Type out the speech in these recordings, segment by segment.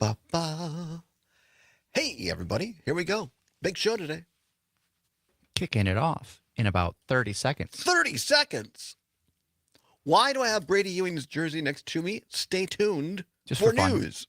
Ba-ba-ba. Hey, everybody. Here we go. Big show today. Kicking it off in about 30 seconds. 30 seconds. Why do I have Brady Ewing's jersey next to me? Stay tuned Just for for fun. news.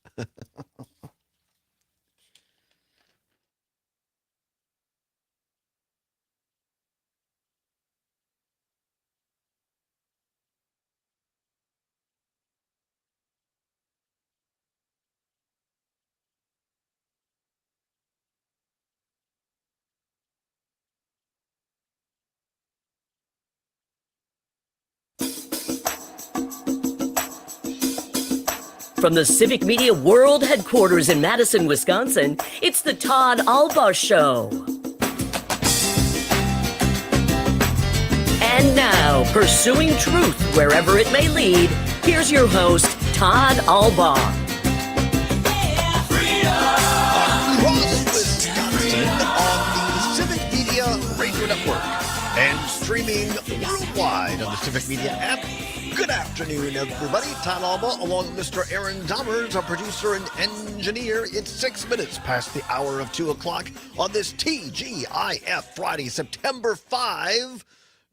From the Civic Media World Headquarters in Madison, Wisconsin, it's the Todd Allbaugh Show. And now, pursuing truth wherever it may lead, here's your host, Todd Allbaugh. Across Wisconsin on the Civic Media Radio Network and streaming worldwide on the Civic Media app. Good afternoon, everybody. Todd Allbaugh, along with Mr. Aaron Dommers, our producer and engineer. It's 6 minutes past the hour of 2 o'clock on this TGIF Friday, September 5,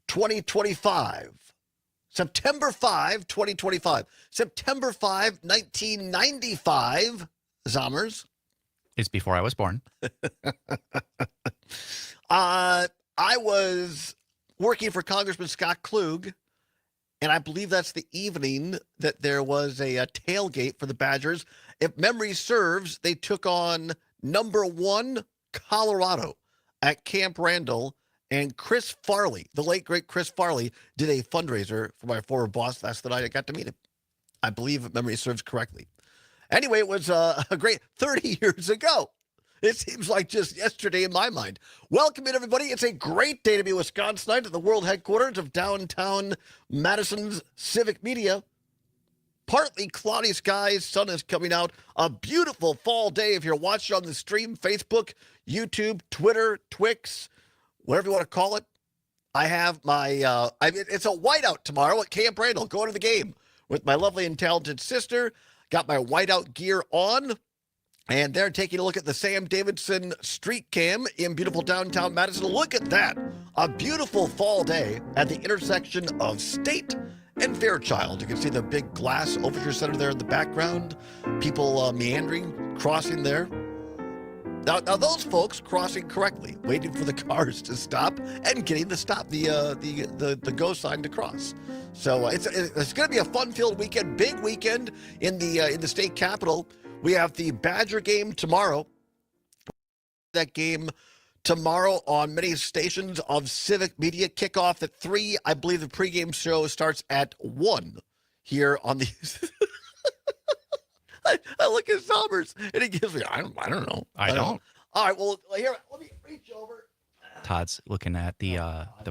2025. September 5, 2025. September 5, 1995. Zommers. It's before I was born. I was working for Congressman Scott Klug, and I believe that's the evening that there was a tailgate for the Badgers. If memory serves, they took on number 1 Colorado at Camp Randall, and Chris Farley, the late, great Chris Farley, did a fundraiser for my former boss last night. I got to meet him. I believe if memory serves correctly. Anyway, it was a great 30 years ago. It seems like just yesterday in my mind. Welcome in, everybody. It's a great day to be Wisconsinite at the world headquarters of downtown Madison's Civic Media. Partly cloudy skies, sun is coming out. A beautiful fall day if you're watching on the stream, Facebook, YouTube, Twitter, Twix, whatever you want to call it. I have my, it's a whiteout tomorrow at Camp Randall, going to the game with my lovely and talented sister. Got my whiteout gear on. And they're taking a look at the Sam Davidson Street Cam in beautiful downtown Madison. Look at that. A beautiful fall day at the intersection of State and Fairchild. You can see the big glass overture center there in the background. People meandering, crossing there. Now those folks crossing correctly, waiting for the cars to stop and getting the go sign to cross. So it's going to be a fun-filled weekend, big weekend in the state capitol. We have the Badger game tomorrow. That game tomorrow on many stations of Civic Media. Kickoff at 3. I believe the pregame show starts at 1 here on the... I look at Sommers, and he gives me, I don't know. I don't. All right, well, here, let me reach over. Todd's looking at the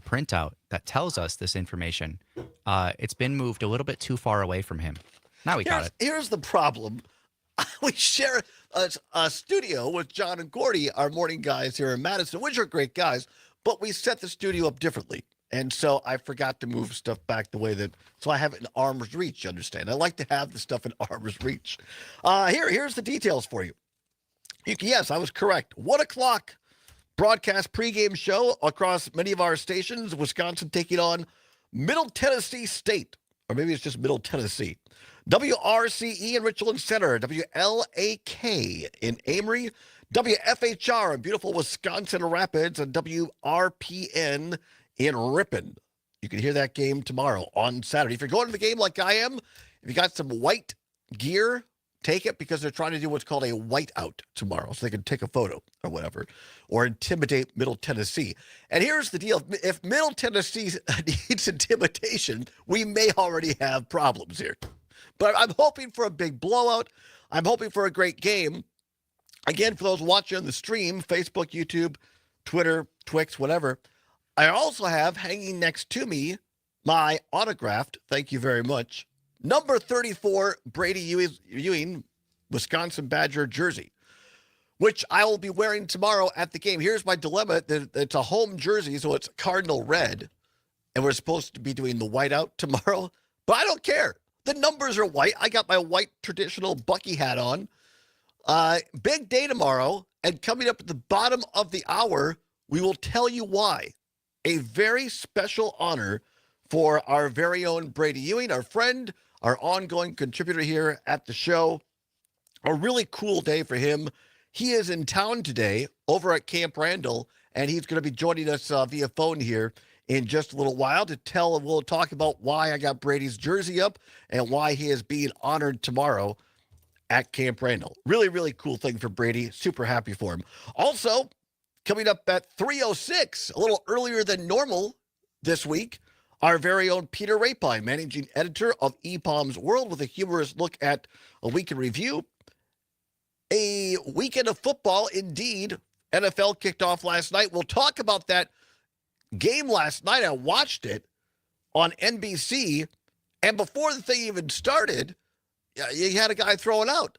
printout that tells us this information. It's been moved a little bit too far away from him. Now we got it. Here's the problem. We share a studio with John and Gordy, our morning guys here in Madison, which are great guys, but we set the studio up differently. And so I forgot to move stuff back the way that, so I have it in arm's reach, you understand? I like to have the stuff in arm's reach. Here's the details for you. Yes, I was correct. 1 o'clock broadcast pregame show across many of our stations. Wisconsin taking on Middle Tennessee State, or maybe it's just Middle Tennessee. WRCE in Richland Center, WLAK in Amory, WFHR in beautiful Wisconsin Rapids, and WRPN in Ripon. You can hear that game tomorrow on Saturday. If you're going to the game like I am, if you got some white gear, take it, because they're trying to do what's called a whiteout tomorrow, so they can take a photo or whatever, or intimidate Middle Tennessee. And here's the deal. If Middle Tennessee needs intimidation, we may already have problems here. But I'm hoping for a big blowout. I'm hoping for a great game. Again, for those watching on the stream, Facebook, YouTube, Twitter, Twix, whatever, I also have hanging next to me my autographed, thank you very much, number 34 Brady Ewing, Wisconsin Badger jersey, which I will be wearing tomorrow at the game. Here's my dilemma. It's a home jersey, so it's cardinal red, and we're supposed to be doing the whiteout tomorrow, but I don't care. The numbers are white. I got my white traditional Bucky hat on. Big day tomorrow, and coming up at the bottom of the hour, we will tell you why. A very special honor for our very own Brady Ewing, our friend, our ongoing contributor here at the show. A really cool day for him. He is in town today over at Camp Randall, and he's going to be joining us via phone here in just a little while to tell, and we'll talk about why I got Brady's jersey up and why he is being honored tomorrow at Camp Randall. Really, really cool thing for Brady. Super happy for him. Also, coming up at 3:06, a little earlier than normal this week, our very own Peter Rapine, managing editor of EPOM's World, with a humorous look at a week in review. A weekend of football, indeed. NFL kicked off last night. We'll talk about that game last night. I watched it on NBC, and before the thing even started, you had a guy throwing out.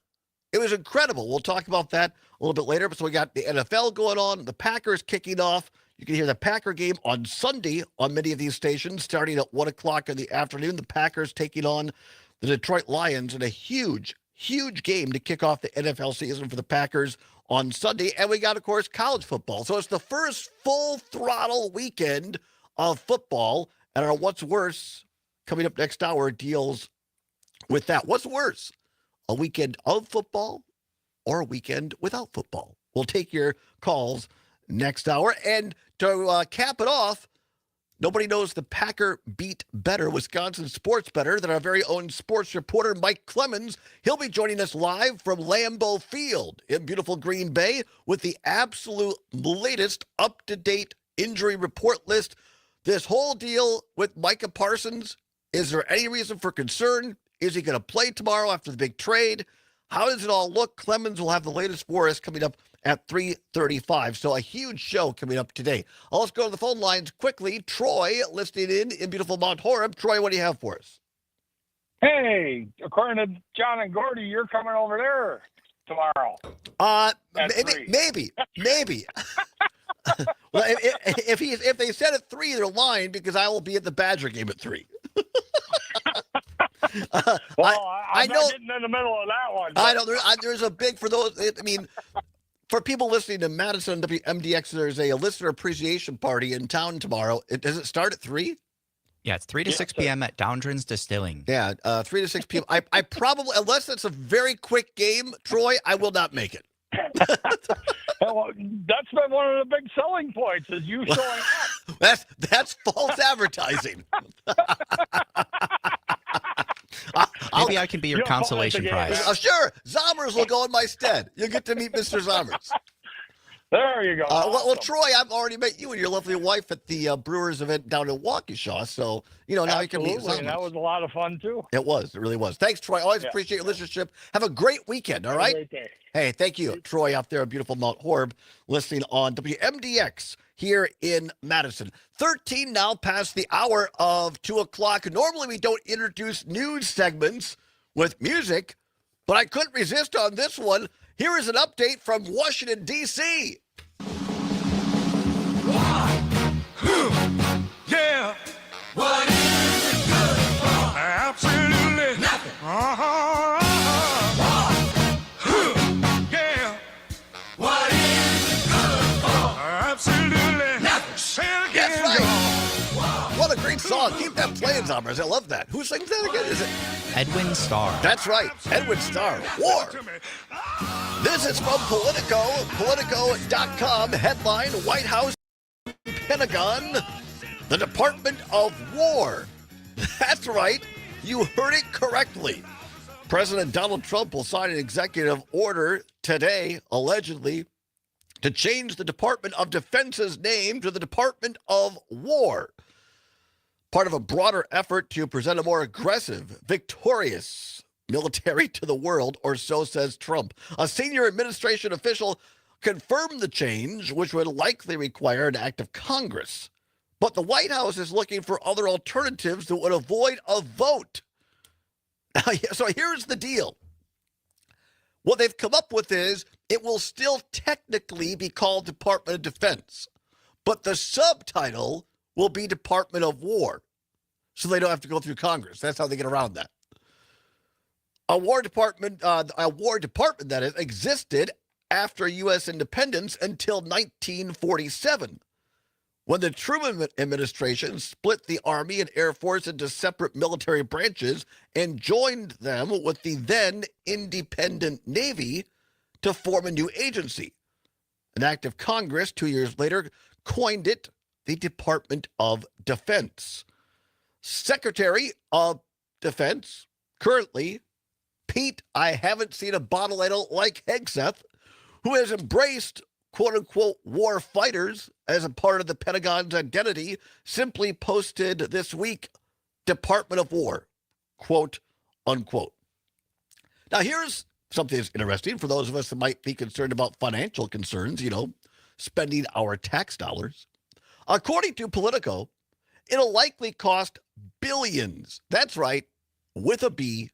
It was incredible. We'll talk about that a little bit later. So we got the NFL going on, the Packers kicking off. You can hear the Packer game on Sunday on many of these stations, starting at 1 o'clock in the afternoon. The Packers taking on the Detroit Lions in a huge game to kick off the NFL season for the Packers on Sunday. And we got, of course, college football. So it's the first full throttle weekend of football. And our What's Worse, coming up next hour, deals with that. What's worse, a weekend of football or a weekend without football? We'll take your calls next hour. And to cap it off, nobody knows the Packer beat better, Wisconsin sports better, than our very own sports reporter, Mike Clemens. He'll be joining us live from Lambeau Field in beautiful Green Bay with the absolute latest up-to-date injury report list. This whole deal with Micah Parsons, is there any reason for concern? Is he going to play tomorrow after the big trade? How does it all look? Clemens will have the latest for us coming up at 3:35. So a huge show coming up today. Let's go to the phone lines quickly. Troy, listening in beautiful Mount Horeb. Troy, what do you have for us? Hey, according to John and Gordy, you're coming over there tomorrow. Maybe. Well, if they said at 3, they're lying, because I will be at the Badger game at 3. I'm know, not getting in the middle of that one. I know there's a big, for those, I mean, for people listening to Madison WMDX, there's a listener appreciation party in town tomorrow. Does it start at 3? Yeah, it's 3 to 6 p.m. at Downdren's Distilling. Yeah, 3 to 6 p.m. I probably, unless it's a very quick game, Troy, I will not make it. Well, that's been one of the big selling points, is you showing up. That's false advertising. Maybe I can be your consolation prize. Sure, Zommers will go in my stead. You'll get to meet Mr. Zommers. There you go. Well, Troy, I've already met you and your lovely wife at the Brewers event down in Waukesha. So, now you can meet Zommers. And that was a lot of fun, too. It was. It really was. Thanks, Troy. Always appreciate your listenership. Have a great weekend, all right? Great day. Hey, thank you, Troy, out there in beautiful Mount Horeb, listening on WMDX here in Madison. 13 now past the hour of 2 o'clock. Normally, we don't introduce news segments with music, but I couldn't resist on this one. Here is an update from Washington, D.C. Yeah. What is it good for? Absolutely nothing. Yeah. What is it good for? Absolutely nothing. Say it again. That's right. What a great song. Keep that playing, Zommers. I love that. Who sings that again? Is it Edwin Starr. That's right. Edwin Starr. War. This is from Politico. Politico.com. Headline: White House, Pentagon, the Department of War. That's right. You heard it correctly. President Donald Trump will sign an executive order today, allegedly, to change the Department of Defense's name to the Department of War. Part of a broader effort to present a more aggressive, victorious military to the world, or so says Trump. A senior administration official confirmed the change, which would likely require an act of Congress. But the White House is looking for other alternatives that would avoid a vote. So here's the deal. What they've come up with is it will still technically be called Department of Defense, but the subtitle will be Department of War, so they don't have to go through Congress. That's how they get around that. a War Department that existed after U.S. independence until 1947, when the Truman administration split the Army and Air Force into separate military branches and joined them with the then independent Navy to form a new agency. An act of Congress 2 years later coined it the Department of Defense. Secretary of Defense, currently, Pete, I haven't seen a bottle I don't like Hegseth, who has embraced quote-unquote war fighters as a part of the Pentagon's identity, simply posted this week, Department of War, quote unquote. Now here's something that's interesting for those of us that might be concerned about financial concerns, spending our tax dollars. According to Politico, it'll likely cost billions, that's right, with a B,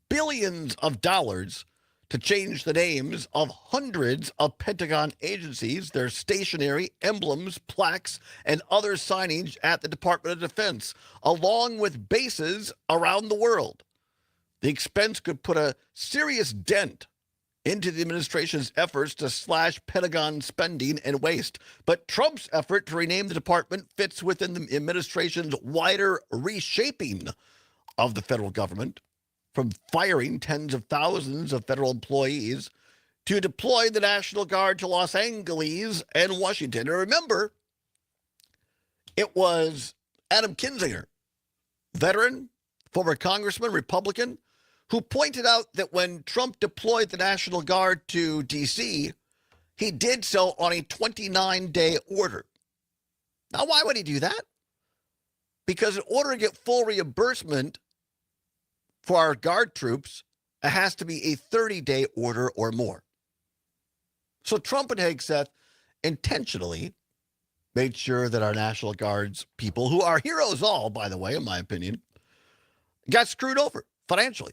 billions of dollars to change the names of hundreds of Pentagon agencies, their stationery, emblems, plaques, and other signage at the Department of Defense, along with bases around the world. The expense could put a serious dent into the administration's efforts to slash Pentagon spending and waste. But Trump's effort to rename the department fits within the administration's wider reshaping of the federal government, from firing tens of thousands of federal employees to deploy the National Guard to Los Angeles and Washington. And remember, it was Adam Kinzinger, veteran, former congressman, Republican, who pointed out that when Trump deployed the National Guard to D.C., he did so on a 29-day order. Now, why would he do that? Because in order to get full reimbursement for our Guard troops, it has to be a 30-day order or more. So Trump and Hegseth intentionally made sure that our National Guard's people, who are heroes all, by the way, in my opinion, got screwed over financially.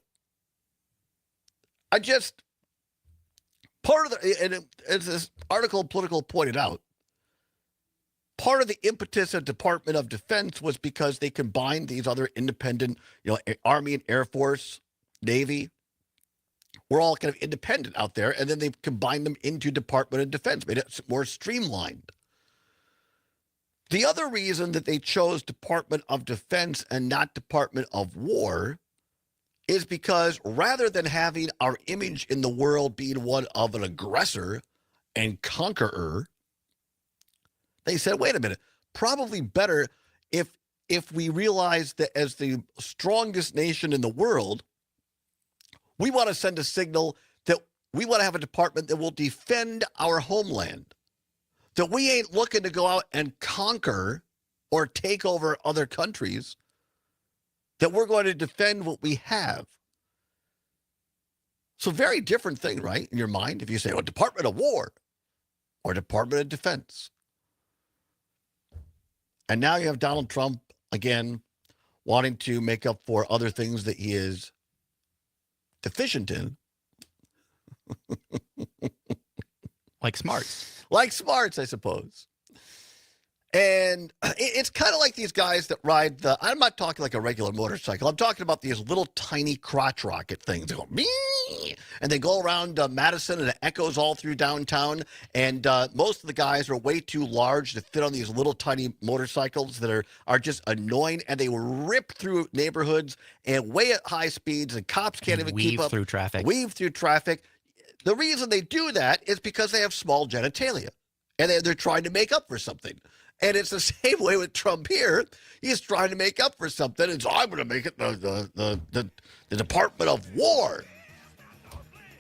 Part of and as this article Political pointed out, part of the impetus of Department of Defense was because they combined these other independent, Army and Air Force, Navy. We're all kind of independent out there, and then they combined them into Department of Defense, made it more streamlined. The other reason that they chose Department of Defense and not Department of War is because rather than having our image in the world being one of an aggressor and conqueror, they said, wait a minute, probably better if we realize that as the strongest nation in the world, we want to send a signal that we want to have a department that will defend our homeland, that we ain't looking to go out and conquer or take over other countries, that we're going to defend what we have. So very different thing, right, in your mind, if you say, Department of War or Department of Defense. And now you have Donald Trump, again, wanting to make up for other things that he is deficient in. Like smarts. Like smarts, I suppose. And it's kind of like these guys that ride I'm not talking like a regular motorcycle. I'm talking about these little tiny crotch rocket things. They go, mee! And they go around Madison, and it echoes all through downtown. And most of the guys are way too large to fit on these little tiny motorcycles that are just annoying. And they rip through neighborhoods and way at high speeds, and cops can't even keep up. Weave through traffic. The reason they do that is because they have small genitalia. And they're trying to make up for something. And it's the same way with Trump here. He's trying to make up for something. And so I'm going to make it the Department of War.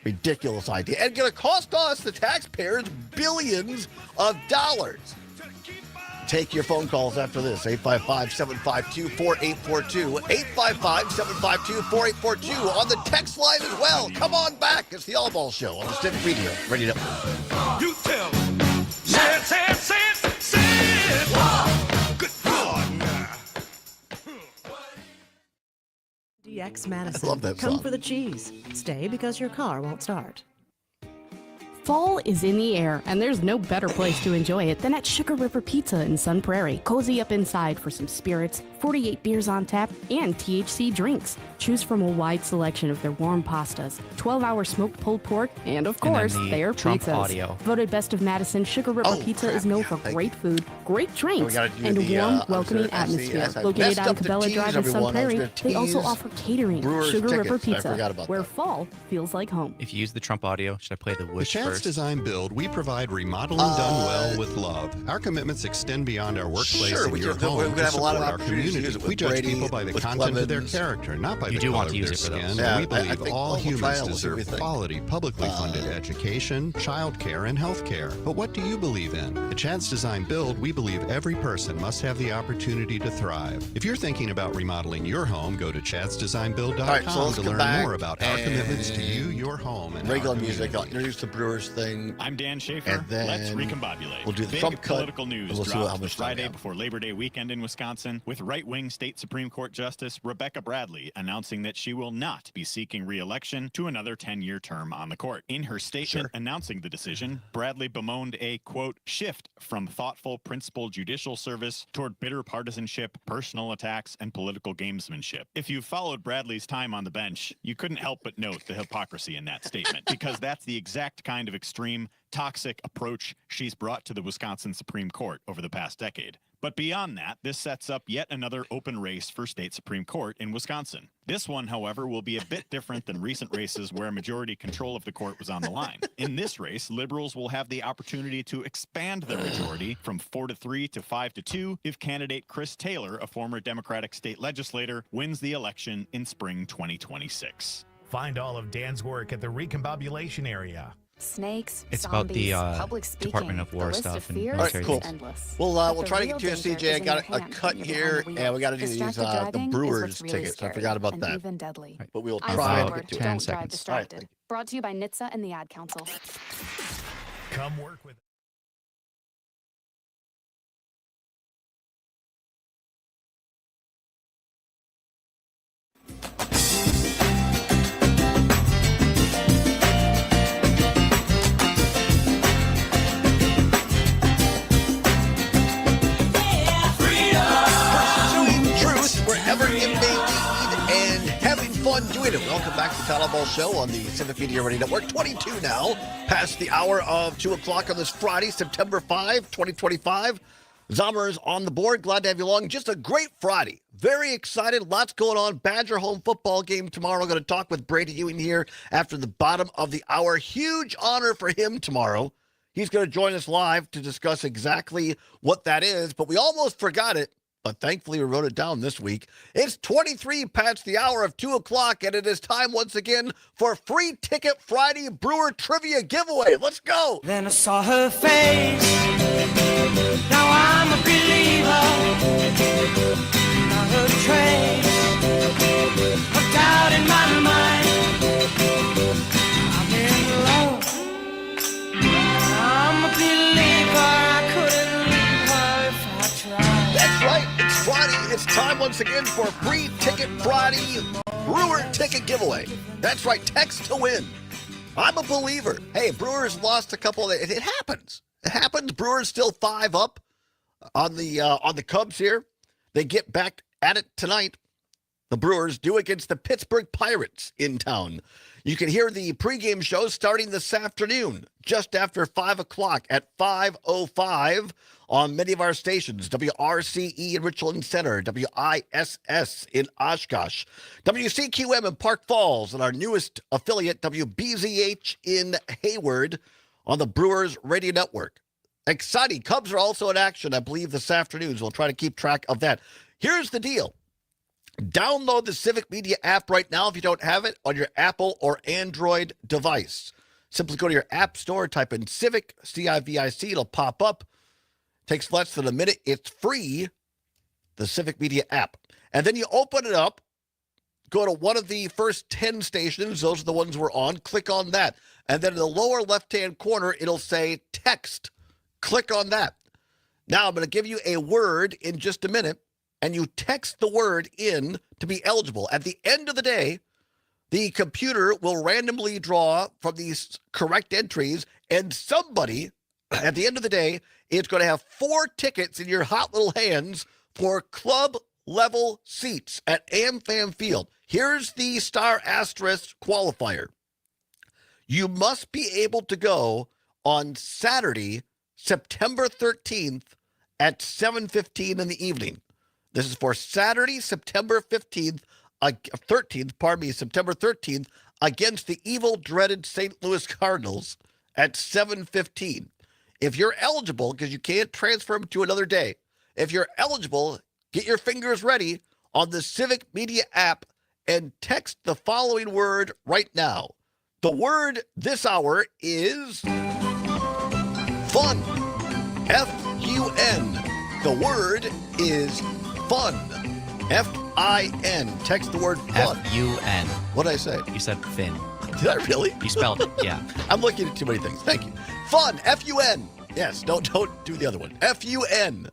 Ridiculous idea. And going to cost us, the taxpayers, billions of dollars. Take your phone calls after this. 855-752-4842. 855-752-4842. On the text line as well. Come on back. It's the Allbaugh Show on the Civic Radio. Ready to... You tell me. Say it. Good God, now. DX Madison. I love that Come song. for the cheese. Stay because your car won't start. Fall is in the air, and there's no better place to enjoy it than at Sugar River Pizza in Sun Prairie. Cozy up inside for some spirits, 48 beers on tap, and THC drinks. Choose from a wide selection of their warm pastas, 12-hour smoked pulled pork, and of course, their Trump pizzas. audio. Voted Best of Madison, Sugar River Pizza is known for great food, great drinks, and a warm, welcoming atmosphere. Located on Cabela Drive in Sun Prairie, they also offer catering. Sugar River Pizza, where fall feels like home. If you use the Trump audio, should I play the The whoosh Chance first? Design Build, we provide remodeling done well with love. Our commitments extend beyond our workplace Sure, and we your can- home we're to gonna have a lot support of our opportunities to community. use it with We judge Brady, people by the with content of their Clemens. character, not by You the do color want of to use their it for those. skin. Yeah, We I believe think all we'll try humans it, we'll see deserve what we think. quality, publicly funded education, child care, and health care. But what do you believe in? At Chance Design Build, we believe every person must have the opportunity to thrive. If you're thinking about remodeling your home, go to chancedesignbuild.com All right, so let's to come learn back more about our commitments to you, your home, and Regular our music. I'll community. introduce the Brewers thing. I'm Dan Schaefer. And then Let's recombobulate. we'll do the Big Trump cut, political news and we'll see how dropped much time we Friday have. before Labor Day weekend in Wisconsin, with right-wing state Supreme Court Justice Rebecca Bradley announcing that she will not be seeking re-election to another 10-year term on the court. In her statement announcing the decision, Bradley bemoaned a, quote, shift from thoughtful, principled judicial service toward bitter partisanship, personal attacks, and political gamesmanship. If you've followed Bradley's time on the bench, you couldn't help but note the hypocrisy in that statement, because that's the exact kind of extreme, toxic approach she's brought to the Wisconsin Supreme Court over the past decade. But beyond that, this sets up yet another open race for state Supreme Court in Wisconsin. This one, however, will be a bit different than recent races where majority control of the court was on the line. In this race, liberals will have the opportunity to expand their majority from 4-3 to 5-2 if candidate Chris Taylor, a former Democratic state legislator, wins the election in spring 2026. Find all of Dan's work at the Recombobulation area. Snakes, It's about the zombies, public speaking. Department of War the list stuff of and fears military is cool. endless. We'll But try to the get to real a danger CJ. I is in got your a hand cut when you're here, behind the and we wheel. got to do these Distracted the driving is Brewers what's really tickets. I scary forgot about and that, even deadly. but we'll Eyes try to forward, get to it. 10 don't drive seconds. distracted. All right, Brought to you by NHTSA and the Ad Council. Come work with Pursuing truth wherever it may lead and having fun doing it. Welcome back to the Todd Allbaugh Show on the Civic Media Radio Network. 22 now, past the hour of 2 o'clock on this Friday, September 5, 2025. Zommers on the board. Glad to have you along. Just a great Friday. Very excited. Lots going on. Badger home football game tomorrow. Going to talk with Brady Ewing here after the bottom of the hour. Huge honor for him tomorrow. He's going to join us live to discuss exactly what that is, but we almost forgot it, but thankfully we wrote it down this week. It's 23 past the hour of 2 o'clock, and it is time once again for Free Ticket Friday Brewer Trivia Giveaway. Let's go. Then I saw her face. Now I'm a believer. Not a trace of doubt in my mind. I'm in love. I'm a believer. I couldn't leave her if I tried. That's right. It's Friday. It's time once again for Free Ticket Friday Brewer Ticket Giveaway. That's right. Text to win. I'm a believer. Hey, Brewers lost a couple. It happens. It happens. Brewers still 5 up on the Cubs here. They get back at it tonight. The Brewers do against the Pittsburgh Pirates in town. You can hear the pregame show starting this afternoon, just after 5 o'clock at 5:05 on many of our stations. WRCE in Richland Center, WISS in Oshkosh, WCQM in Park Falls, and our newest affiliate, WBZH in Hayward on the Brewers Radio Network. Exciting. Cubs are also in action, I believe, this afternoon, so we'll try to keep track of that. Here's the deal. Download the Civic Media app right now if you don't have it on your Apple or Android device. Simply go to your app store, type in Civic, C-I-V-I-C, it'll pop up. Takes less than a minute. It's free, the Civic Media app. And then you open it up, go to one of the first 10 stations. Those are the ones we're on. Click on that. And then in the lower left-hand corner, it'll say text. Click on that. Now I'm going to give you a word in just a minute, and you text the word in to be eligible. At the end of the day, the computer will randomly draw from these correct entries And somebody, at the end of the day, is going to have 4 tickets in your hot little hands for club-level seats at AmFam Field. Here's the star asterisk qualifier. You must be able to go on Saturday, September 13th at 7:15 in the evening. This is for Saturday, September 13th, September 13th, against the evil, dreaded St. Louis Cardinals at 7:15. If you're eligible, because you can't transfer them to another day, if you're eligible, get your fingers ready on the Civic Media app and text the following word right now. The word this hour is fun. F-U-N. The word is fun. F-I-N. Text the word fun. F-U-N. What did I say? You said Finn. Did I really? You spelled it, yeah. I'm looking at too many things. Thank you. Fun. F-U-N. Yes, don't do the other one. F-U-N.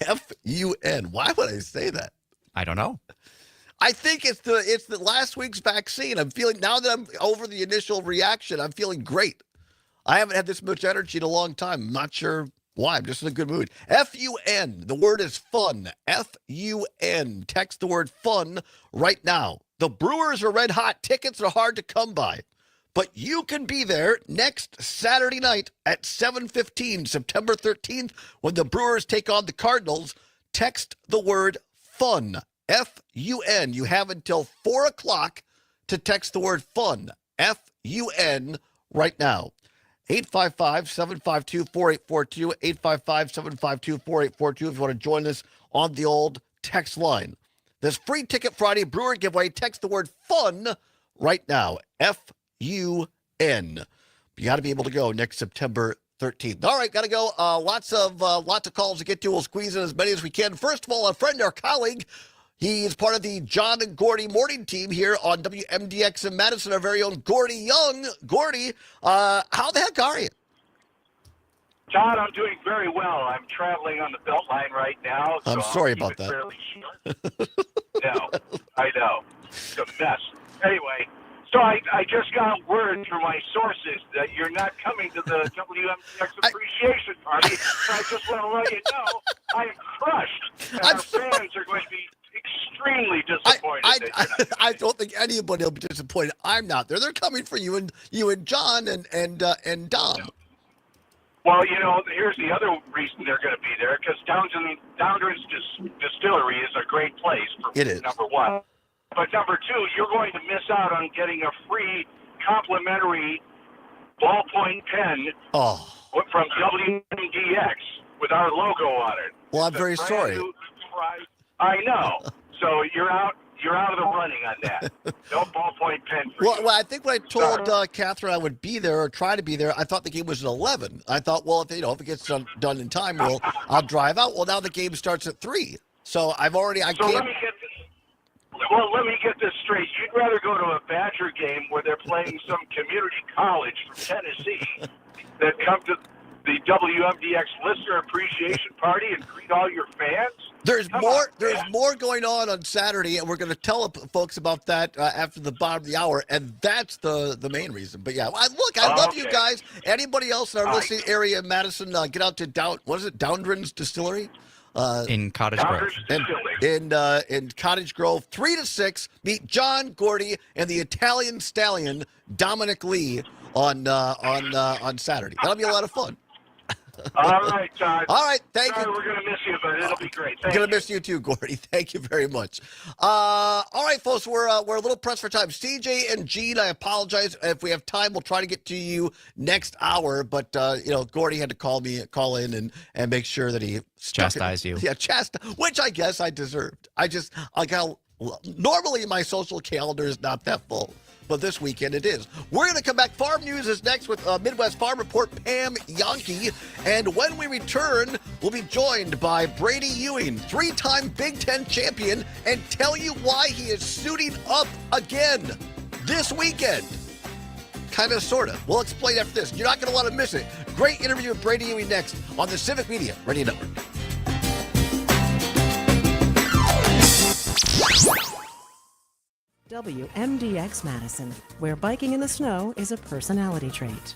F-U-N. Why would I say that? I don't know. I think it's the last week's vaccine. I'm feeling, now that I'm over the initial reaction, I'm feeling great. I haven't had this much energy in a long time. I'm not sure why. I'm just in a good mood. F-U-N. The word is fun. F-U-N. Text the word fun right now. The Brewers are red hot. Tickets are hard to come by. But you can be there next Saturday night at 7:15, September 13th, when the Brewers take on the Cardinals. Text the word fun. F-U-N. You have until 4 o'clock to text the word fun. F-U-N right now. 855-752-4842, 855-752-4842 if you want to join us on the old text line. This Free Ticket Friday Brewer giveaway, text the word fun right now. F-U-N. You got to be able to go next September 13th. All right, got to go. Lots of calls to get to. We'll squeeze in as many as we can. First of all, a friend, our colleague, he is part of the John and Gordy morning team here on WMDX in Madison, our very own Gordy Young. Gordy, how the heck are you? Todd, I'm doing very well. I'm traveling on the Beltline right now. So I'm sorry about that. No, I know. It's a mess. Anyway, so I just got word from my sources that you're not coming to the WMDX Appreciation Party. So I just want to let you know I'm crushed. And our fans are going to be extremely disappointed. I don't think anybody will be disappointed. I'm not there. They're coming for you and John and Dom. Well, here's the other reason they're going to be there, because Downers Distillery is a great place for number one. But number two, you're going to miss out on getting a free complimentary ballpoint pen from WMDX with our logo on it. Well, I'm very sorry. I know. So you're out of the running on that. No ballpoint pen for you. Well, I think when I told Catherine I would be there or try to be there, I thought the game was at 11. I thought, well, if it gets done in time, I'll drive out. Well, now the game starts at 3. So I've already, I can't. Let me get this straight. You'd rather go to a Badger game where they're playing some community college from Tennessee than come to the WMDX Listener Appreciation Party and greet all your fans? There's more going on Saturday, and we're going to tell folks about that after the bottom of the hour, and that's the main reason. But yeah, I love you guys. Anybody else in our listening area in Madison, get out to Downdrans Distillery? In Cottage Grove. In Cottage Grove, 3 to 6. Meet John Gordy and the Italian Stallion Dominic Lee on Saturday. That'll be a lot of fun. All right, Todd. All right, thank you. We're going to miss you, but it'll be great. I'm going to miss you too, Gordy. Thank you very much. All right, folks, we're a little pressed for time. CJ and Gene, I apologize. If we have time, we'll try to get to you next hour. But Gordy had to call in and make sure that he chastised you. Yeah, which I guess I deserved. Normally my social calendar is not that full, but this weekend it is. We're going to come back. Farm News is next with Midwest Farm Report, Pam Yankee. And when we return, we'll be joined by Brady Ewing, 3-time Big Ten champion, and tell you why he is suiting up again this weekend. Kind of, sort of. We'll explain after this. You're not going to want to miss it. Great interview with Brady Ewing next on the Civic Media Radio Network. WMDX Madison, where biking in the snow is a personality trait.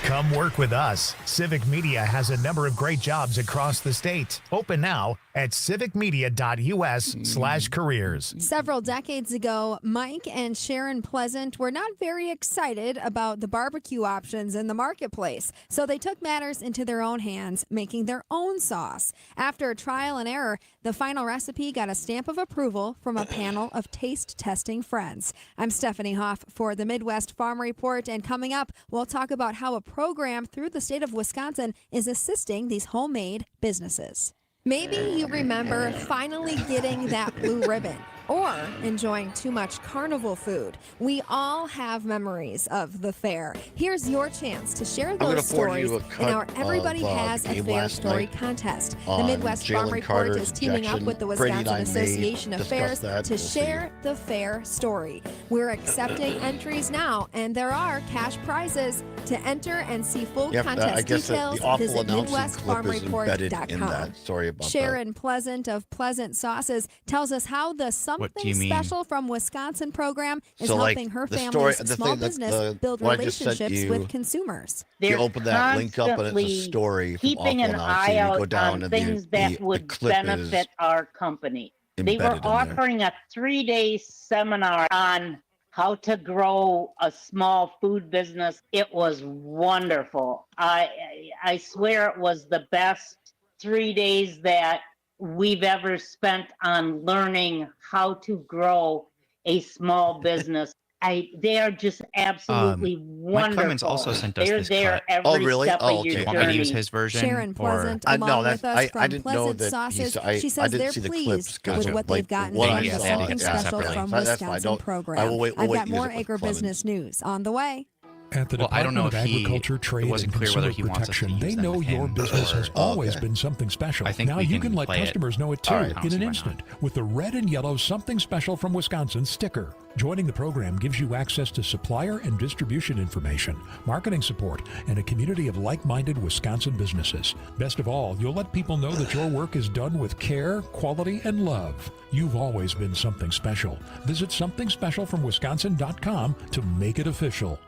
Come work with us. Civic Media has a number of great jobs across the state. Open now at civicmedia.us/careers. Several decades ago, Mike and Sharon Pleasant were not very excited about the barbecue options in the marketplace, so they took matters into their own hands, making their own sauce. After trial and error, the final recipe got a stamp of approval from a panel of taste testing friends. I'm Stephanie Hoff for the Midwest Farm Report, and coming up, we'll talk about how a program through the state of Wisconsin is assisting these homemade businesses. Maybe you remember finally getting that blue ribbon or enjoying too much carnival food. We all have memories of the fair. Here's your chance to share those stories in our Everybody Has a Fair Story contest. The Midwest Farm Report is teaming up with the Wisconsin Association of Fairs to share the fair story. We're accepting entries now, and there are cash prizes. To enter and see full contest details, visit MidwestFarmReport.com. Sharon Pleasant of Pleasant Sauces tells us how the Something Special from Wisconsin program is helping her family's small business build relationships with consumers. You open that link up and it's a story. Keeping an eye out on things that would benefit our company. They were offering a 3-day seminar on how to grow a small food business. It was wonderful. I swear it was the best 3 days that we've ever spent on learning how to grow a small business. They are just absolutely wonderful. Mike Clemens also sent us They're this there cut. every step of your Do you want me to journey. use his version? Sharon Pleasant, along with us from Pleasant Sauces, she says they're pleased with what they've gotten from the Something Special from Wisconsin program. I've got more agribusiness news on the way. At the I don't know Department of if Agriculture, Trade, and Consumer Protection, they know your business has always been something special. I think now we you can can let play it. customers know it too All right. in an instant with the red and yellow Something Special from Wisconsin sticker. Joining the program gives you access to supplier and distribution information, marketing support, and a community of like-minded Wisconsin businesses. Best of all, you'll let people know that your work is done with care, quality, and love. You've always been something special. Visit somethingspecialfromwisconsin.com to make it official.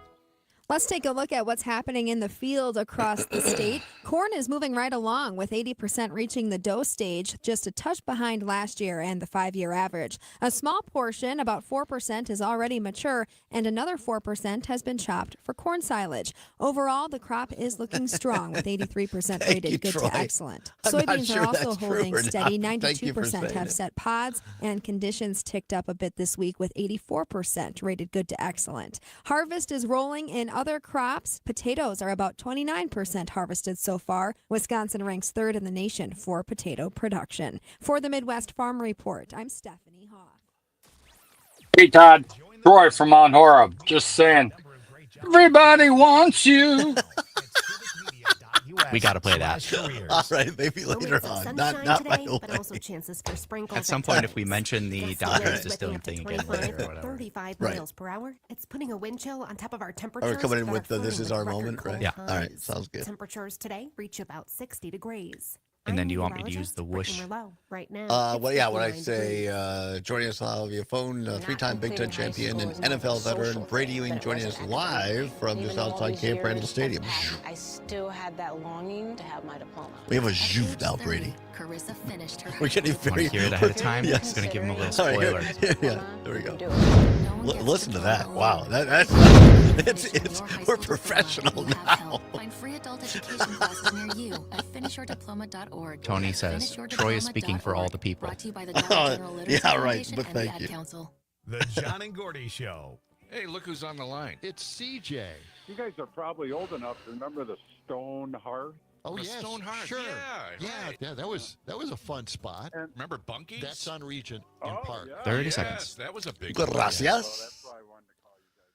Let's take a look at what's happening in the field across the state. Corn is moving right along, with 80% reaching the dough stage, just a touch behind last year and the 5-year average. A small portion, about 4%, is already mature, and another 4% has been chopped for corn silage. Overall, the crop is looking strong, with 83% rated good to excellent. Soybeans are also holding steady. 92% have set pods, and conditions ticked up a bit this week, with 84% rated good to excellent. Harvest is rolling in other crops. Potatoes are about 29% harvested so far. Wisconsin ranks third in the nation for potato production. For the Midwest Farm Report, I'm Stephanie Hoff. Hey, Todd. Troy from Mount Horeb. Just saying, everybody wants you. We got to play that. All right, maybe later on. Not right away. At some point, if we mention the Dodgers Distilling thing again later or whatever. 35 miles per hour. It's putting a wind chill on top of our temperatures. Are we coming in with the This Is Our Moment, right? Yeah. All right, sounds good. Temperatures today reach about 60 degrees. And then do you want me to use the whoosh? Right now. When I say joining us via phone, 3-time Big Ten champion and NFL veteran Brady Ewing joining us live from just outside Camp Randall Stadium. I still had that longing to have my diploma. We have a zhoof now, Brady. Carissa finished her. We're getting very. Want to hear it ahead of time? Yes. Just going to give him a little All spoiler. right, yeah, there we go. Listen to that. Wow, that's we're professional now. Find free adult education classes near you at finishyourdiploma.org. Tony says, Troy is speaking for all the people. Brought to you by the Dollar General Literacy Yeah, right, Foundation but and the thank Ad you. Council. The John and Gordy Show. Hey, look who's on the line. It's CJ. You guys are probably old enough to remember the Stone Hearth. Oh, The yes, Stone Hearth, sure. yeah, right. Yeah, that was a fun spot. And Remember Bunkies? that's on Regent in Park. Yeah. 30 yes, seconds. That was a big Gracias. Oh, that's why I wanted to call you guys.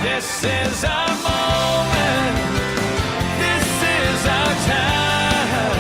This is our moment. This is our time.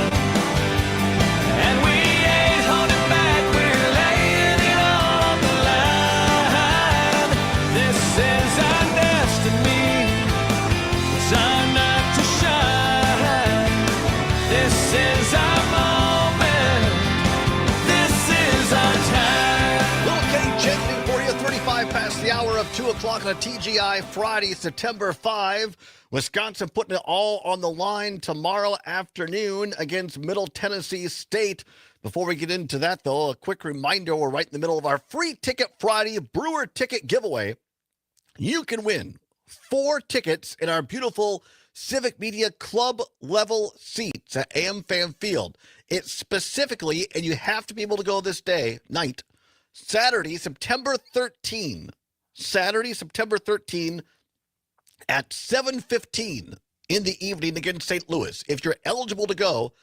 2 o'clock on a TGI Friday, September 5. Wisconsin putting it all on the line tomorrow afternoon against Middle Tennessee State. Before we get into that, though, a quick reminder, we're right in the middle of our Free Ticket Friday Brewer Ticket Giveaway. You can win 4 tickets in our beautiful Civic Media Club level seats at AmFam Field. It's specifically, and you have to be able to go this night, Saturday, September 13. Saturday, September 13 at 7:15 in the evening against St. Louis. If you're eligible to go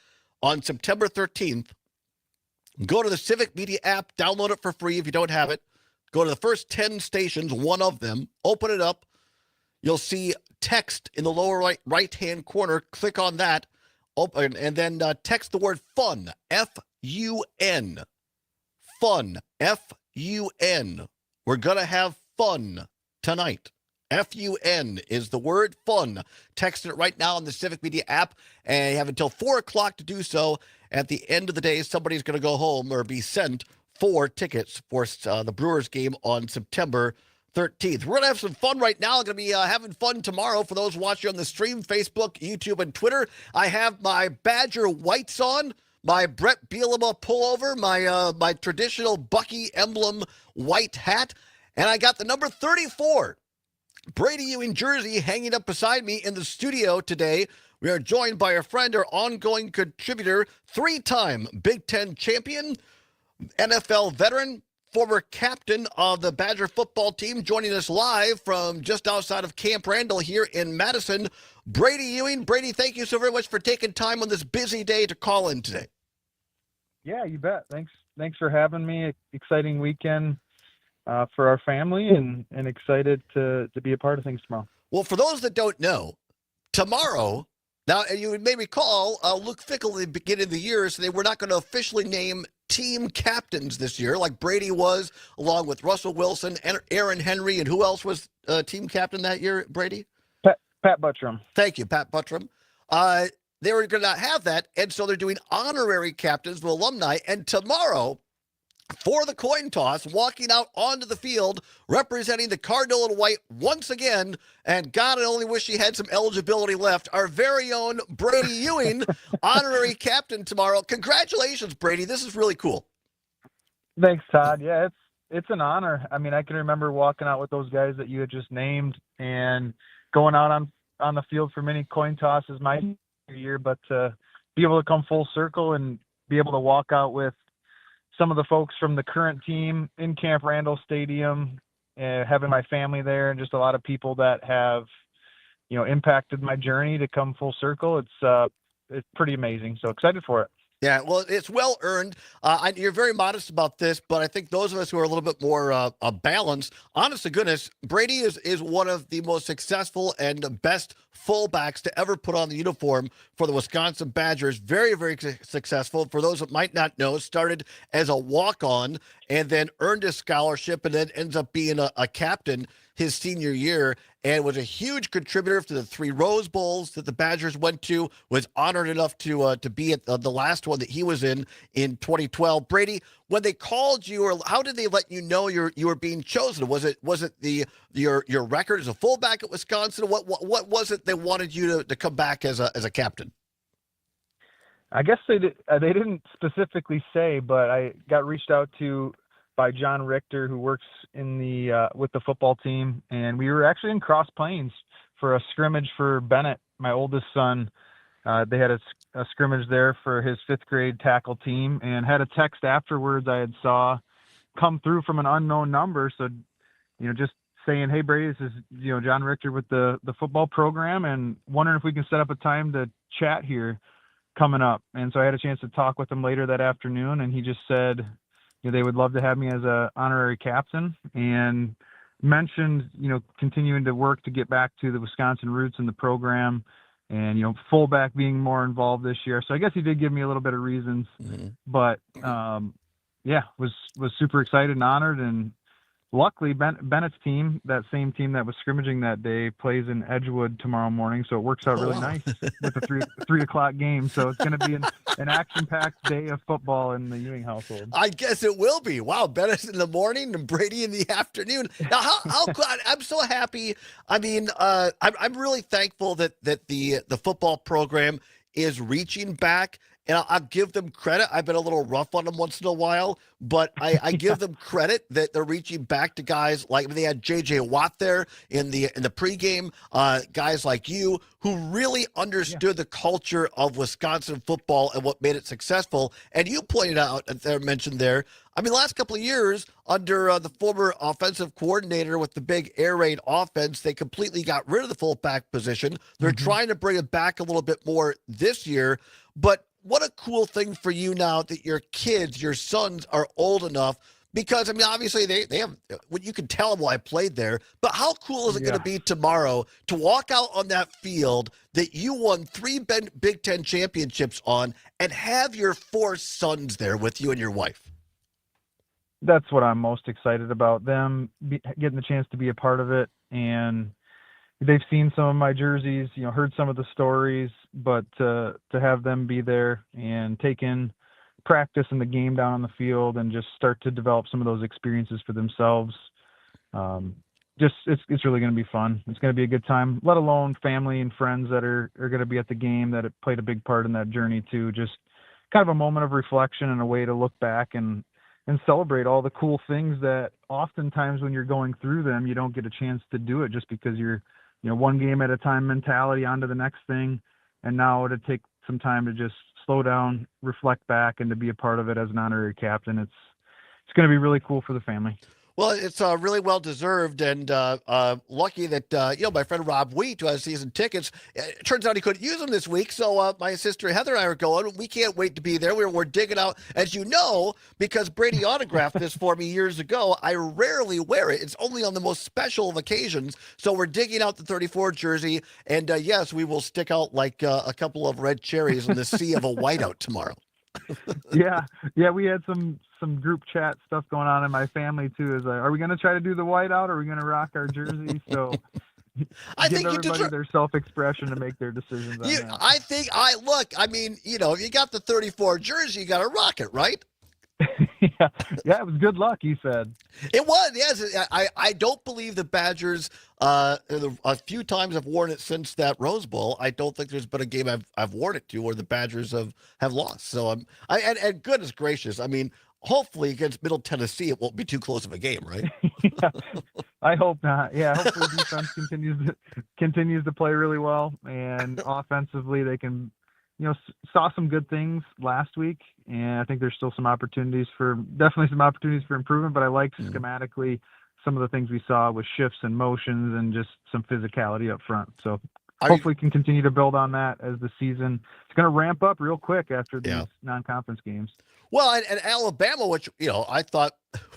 on September 13th, go to the Civic Media app, download it for free if you don't have it. Go to the first 10 stations, one of them, open it up. You'll see text in the lower right-hand corner. Click on that, open, and then text the word FUN, F-U-N. Fun, F-U-N. We're going to have fun tonight. F-U-N is the word fun. Text it right now on the Civic Media app, and you have until 4 o'clock to do so. At the end of the day, somebody's going to go home or be sent 4 tickets for the Brewers game on September 13th. We're going to have some fun right now. I'm going to be having fun tomorrow for those watching on the stream, Facebook, YouTube, and Twitter. I have my Badger whites on, my Brett Bielema pullover, my traditional Bucky emblem white hat, and I got the number 34 Brady Ewing jersey hanging up beside me in the studio today. We are joined by a friend, our ongoing contributor, 3-time Big Ten champion, NFL veteran, former captain of the Badger football team, joining us live from just outside of Camp Randall here in Madison, Brady Ewing. Brady, thank you so very much for taking time on this busy day to call in today. Yeah, you bet. Thanks for having me. Exciting weekend for our family, and excited to be a part of things tomorrow. Well, for those that don't know, tomorrow, now you may recall Luke Fickell at the beginning of the year said they were not going to officially name team captains this year, like Brady was, along with Russell Wilson and Aaron Henry, and who else was team captain that year, Brady? Pat Buttram. Thank you, Pat Buttram. They were going to not have that, and so they're doing honorary captains with alumni, and tomorrow, for the coin toss, walking out onto the field, representing the Cardinal and White once again, and God, I only wish he had some eligibility left, our very own Brady Ewing, honorary captain tomorrow. Congratulations, Brady. This is really cool. Thanks, Todd. Yeah, it's an honor. I mean, I can remember walking out with those guys that you had just named and going out on the field for many coin tosses my year, but to be able to come full circle and be able to walk out with some of the folks from the current team in Camp Randall Stadium, having my family there, and just a lot of people that have, impacted my journey to come full circle. It's pretty amazing. So excited for it. Yeah, well, it's well earned. You're very modest about this, but I think those of us who are a little bit more balanced, honest to goodness, Brady is one of the most successful and best fullbacks to ever put on the uniform for the Wisconsin Badgers. Very, very successful. For those that might not know, started as a walk-on and then earned a scholarship and then ends up being a captain his senior year, and was a huge contributor to the 3 Rose Bowls that the Badgers went to, was honored enough to be at the last one that he was in 2012. Brady, when they called you, or how did they let you know you were being chosen? Was it your record as a fullback at Wisconsin? What was it they wanted you to come back as a captain? I guess they didn't specifically say, but I got reached out to by John Richter, who works in with the football team, and we were actually in Cross Plains for a scrimmage for Bennett, my oldest son. They had a scrimmage there for his 5th grade tackle team, and had a text afterwards I had saw come through from an unknown number. So, just saying, "Hey Brady, this is John Richter with the football program, and wondering if we can set up a time to chat here coming up." And so I had a chance to talk with him later that afternoon, and he just said, they would love to have me as a honorary captain, and mentioned, continuing to work to get back to the Wisconsin roots in the program, and, fullback being more involved this year. So I guess he did give me a little bit of reasons, but was super excited and honored, and luckily, Bennett's team, that same team that was scrimmaging that day, plays in Edgewood tomorrow morning, so it works out really nice with a 3 o'clock game. So it's going to be an action-packed day of football in the Ewing household. I guess it will be. Wow, Bennett's in the morning and Brady in the afternoon. Now, how I'm so happy. I mean, I'm really thankful that the football program is reaching back. And I'll give them credit. I've been a little rough on them once in a while, but I give them credit that they're reaching back to guys like they had J.J. Watt there in the pregame, guys like you who really understood the culture of Wisconsin football and what made it successful. And you pointed out, mentioned there, I mean, the last couple of years under the former offensive coordinator with the big air raid offense, they completely got rid of the fullback position. They're trying to bring it back a little bit more this year, but what a cool thing for you now that your kids, your sons are old enough, because, I mean, obviously they have, you can tell them why I played there, but how cool is it going to be tomorrow to walk out on that field that you won 3 Big Ten championships on and have your 4 sons there with you and your wife? That's what I'm most excited about, them getting the chance to be a part of it. And they've seen some of my jerseys, heard some of the stories, but to have them be there and take in practice and the game down on the field and just start to develop some of those experiences for themselves, it's really going to be fun. It's going to be a good time, let alone family and friends that are going to be at the game that have played a big part in that journey too. Just kind of a moment of reflection and a way to look back and celebrate all the cool things that oftentimes when you're going through them, you don't get a chance to do it just because you're, one game at a time mentality on to the next thing. And now to take some time to just slow down, reflect back, and to be a part of it as an honorary captain, it's going to be really cool for the family. Well, it's really well deserved, and lucky that my friend Rob Wheat, who has season tickets, it turns out he couldn't use them this week. So my sister Heather and I are going. We can't wait to be there. We're digging out, as you know, because Brady autographed this for me years ago. I rarely wear it. It's only on the most special of occasions. So we're digging out the 34 jersey, and yes, we will stick out like a couple of red cherries in the sea of a whiteout tomorrow. Yeah, we had some group chat stuff going on in my family too. Is are we going to try to do the whiteout, or are we going to rock our jersey? So I give think everybody their self-expression to make their decisions on that. I mean, if you got the 34 jersey, you got to rock it, right? Yeah, it was good luck, he said. It was, yes. I don't believe the Badgers, a few times I've worn it since that Rose Bowl. I don't think there's been a game I've worn it to where the Badgers have lost. So and goodness gracious, I mean, hopefully against Middle Tennessee, it won't be too close of a game, right? Yeah, I hope not. Yeah, hopefully defense continues to play really well, and offensively they can, saw some good things last week, and I think there's still definitely some opportunities for improvement. But I like schematically some of the things we saw with shifts and motions and just some physicality up front. So hopefully we can continue to build on that as the season. It's going to ramp up real quick after these non-conference games. Well, and Alabama, which, I thought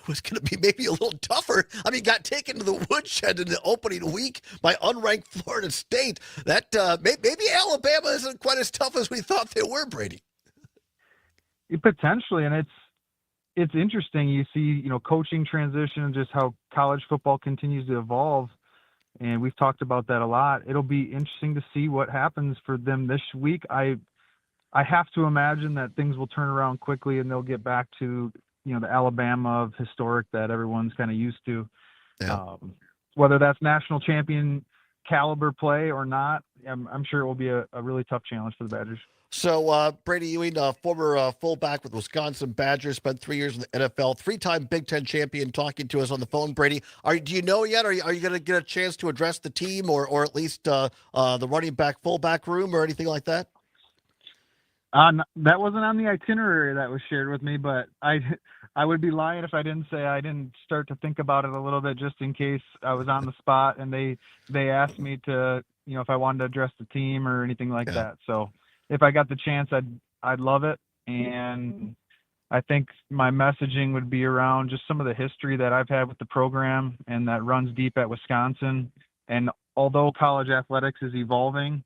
was going to be maybe a little tougher. I mean, got taken to the woodshed in the opening week by unranked Florida State. That maybe Alabama isn't quite as tough as we thought they were, Brady. Potentially, and it's interesting. You see, coaching transition and just how college football continues to evolve. And we've talked about that a lot. It'll be interesting to see what happens for them this week. I have to imagine that things will turn around quickly and they'll get back to, the Alabama of historic that everyone's kind of used to. Yeah. Whether that's national champion caliber play or not, I'm sure it will be a really tough challenge for the Badgers. So Brady Ewing, former fullback with Wisconsin Badgers, spent 3 years in the NFL, 3-time Big Ten champion, talking to us on the phone. Brady, do you know yet? Are you going to get a chance to address the team or at least the running back fullback room or anything like that? That wasn't on the itinerary that was shared with me, but I would be lying if I didn't say I didn't start to think about it a little bit just in case I was on the spot and they asked me to, if I wanted to address the team or anything like that. So if I got the chance, I'd love it. And I think my messaging would be around just some of the history that I've had with the program and that runs deep at Wisconsin. And although college athletics is evolving,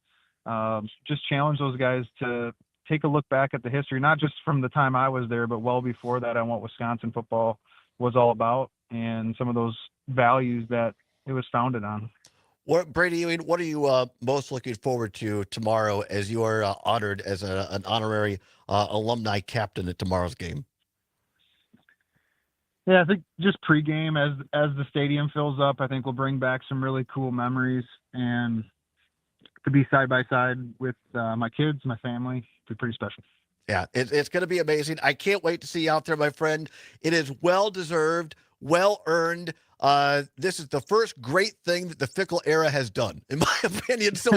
just challenge those guys to take a look back at the history, not just from the time I was there, but well before that, on what Wisconsin football was all about, and some of those values that it was founded on. Brady Ewing, what are you most looking forward to tomorrow as you are honored as an honorary alumni captain at tomorrow's game? Yeah, I think just pregame as the stadium fills up, I think we'll bring back some really cool memories, and to be side by side with my kids, my family, it'll be pretty special. Yeah, it's going to be amazing. I can't wait to see you out there, my friend. It is well-deserved, well-earned. This is the first great thing that the Fickle era has done, in my opinion. So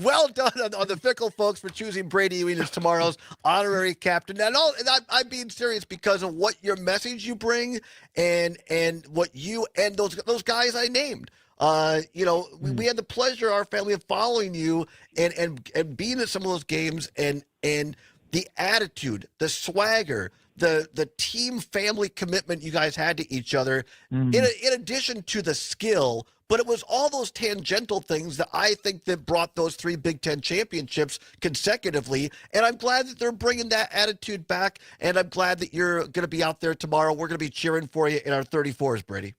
well done on the Fickle folks for choosing Brady Ewing as tomorrow's honorary captain. And I'm being serious because of what your message you bring and what you and those guys I named. We had the pleasure, our family, of following you and being at some of those games and the attitude, the swagger, the team family commitment you guys had to each other, in addition to the skill. But it was all those tangential things that I think that brought those 3 Big Ten championships consecutively. And I'm glad that they're bringing that attitude back. And I'm glad that you're going to be out there tomorrow. We're going to be cheering for you in our 34s, Brady.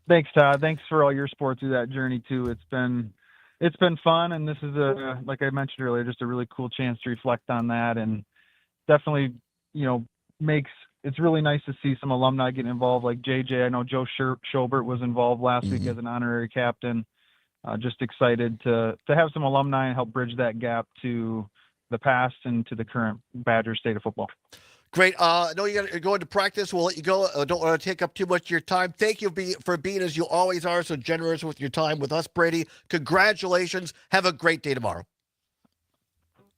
Thanks, Todd. Thanks for all your support through that journey too. It's been fun, and this is like I mentioned earlier, just a really cool chance to reflect on that, and definitely, it's really nice to see some alumni get involved, like JJ. I know Joe Schobert was involved last week as an honorary captain. Just excited to have some alumni and help bridge that gap to the past and to the current Badger state of football. Great. I know you're going to practice. We'll let you go. Don't want to take up too much of your time. Thank you for being, as you always are, so generous with your time with us, Brady. Congratulations. Have a great day tomorrow.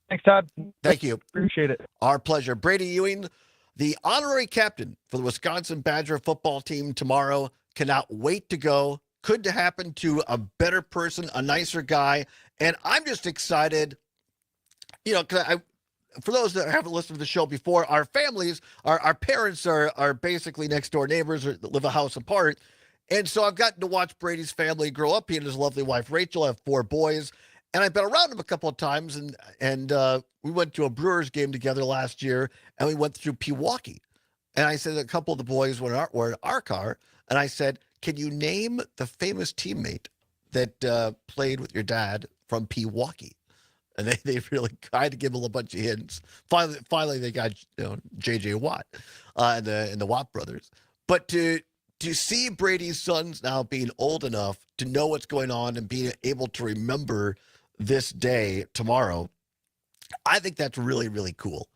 Thanks, Todd. Thank you. Appreciate it. Our pleasure. Brady Ewing, the honorary captain for the Wisconsin Badger football team tomorrow. Cannot wait to go. Could happen to a better person, a nicer guy. And I'm just excited, because for those that haven't listened to the show before, our families, our parents are basically next door neighbors or live a house apart. And so I've gotten to watch Brady's family grow up. He and his lovely wife, Rachel, have 4 boys. And I've been around him a couple of times. And we went to a Brewers game together last year, and we went through Pewaukee. And I said, a couple of the boys were in our car. And I said, can you name the famous teammate that played with your dad from Pewaukee? And they really tried to give him a bunch of hints. Finally, they got J.J. Watt and the Watt brothers. But to see Brady's sons now being old enough to know what's going on and being able to remember this day tomorrow, I think that's really, really cool.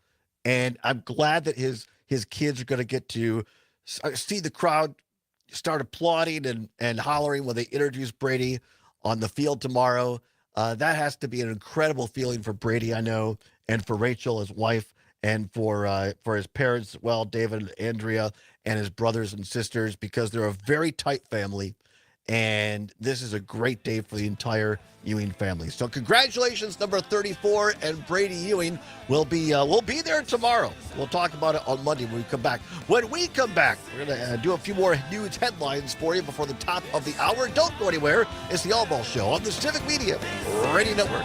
And I'm glad that his kids are going to get to see the crowd start applauding and hollering when they introduce Brady on the field tomorrow. That has to be an incredible feeling for Brady, I know, and for Rachel, his wife, and for his parents, well, David and Andrea, and his brothers and sisters, because they're a very tight family, and this is a great day for the entire Ewing family. So congratulations, number 34, and Brady Ewing will be there tomorrow. We'll talk about it on Monday when we come back. When we come back, we're going to do a few more news headlines for you before the top of the hour. Don't go anywhere. It's the Allbaugh Show on the Civic Media Radio Network.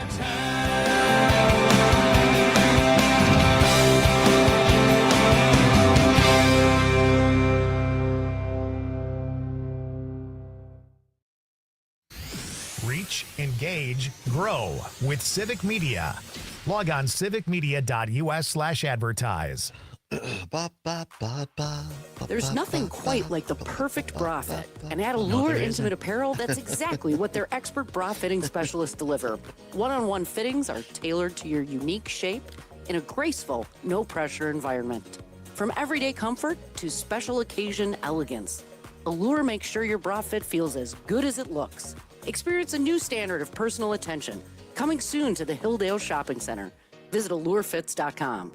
Reach, engage, grow with Civic Media. Log on civicmedia.us/advertise. There's nothing quite like the perfect bra fit. And at Allure Intimate Apparel, that's exactly what their expert bra fitting specialists deliver. One-on-one fittings are tailored to your unique shape in a graceful, no-pressure environment. From everyday comfort to special occasion elegance, Allure makes sure your bra fit feels as good as it looks. Experience a new standard of personal attention, coming soon to the Hilldale Shopping Center. Visit allurefits.com.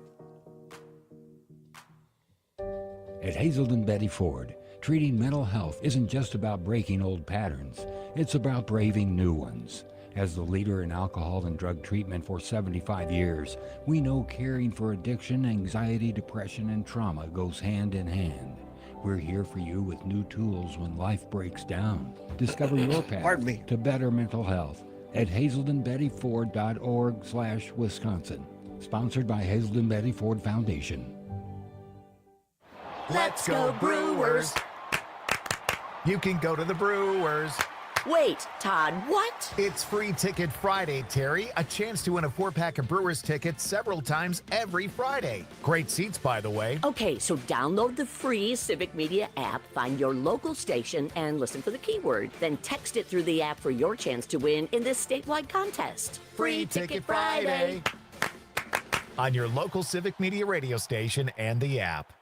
At Hazelden Betty Ford, treating mental health isn't just about breaking old patterns. It's about braving new ones. As the leader in alcohol and drug treatment for 75 years, we know caring for addiction, anxiety, depression, and trauma goes hand in hand. We're here for you with new tools when life breaks down. Discover your path to better mental health at hazeldenbettyford.org/Wisconsin. Sponsored by Hazelden Betty Ford Foundation. Let's go Brewers. You can go to the Brewers. Wait, Todd, what? It's Free Ticket Friday, Terry. A chance to win a 4-pack of Brewers tickets several times every Friday. Great seats, by the way. Okay, so download the free Civic Media app, find your local station, and listen for the keyword. Then text it through the app for your chance to win in this statewide contest. Free Ticket Friday. On your local Civic Media radio station and the app.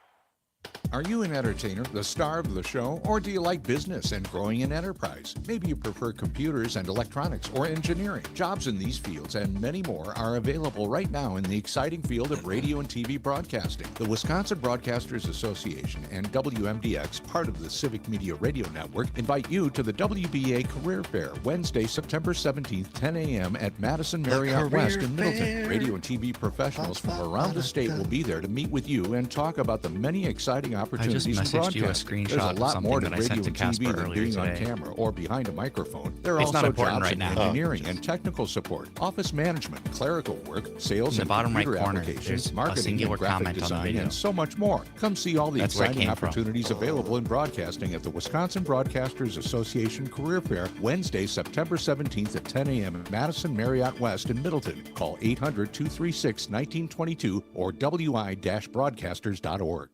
Are you an entertainer, the star of the show, or do you like business and growing an enterprise? Maybe you prefer computers and electronics or engineering. Jobs in these fields and many more are available right now in the exciting field of radio and TV broadcasting. The Wisconsin Broadcasters Association and WMDX, part of the Civic Media Radio Network, invite you to the WBA Career Fair, Wednesday, September 17th, 10 a.m. at Madison Marriott West in Middleton. Radio and TV professionals from around the state will be there to meet with you and talk about the many exciting opportunities in broadcasting. There's a lot more to radio and TV than being on camera or behind a microphone. There are also jobs in engineering and technical support, office management, clerical work, sales and computer applications, marketing and graphic design, and so much more. Come see all the exciting opportunities available in broadcasting at the Wisconsin Broadcasters Association Career Fair, Wednesday, September 17th at 10 a.m. at Madison Marriott West in Middleton. Call 800-236-1922 or wi-broadcasters.org.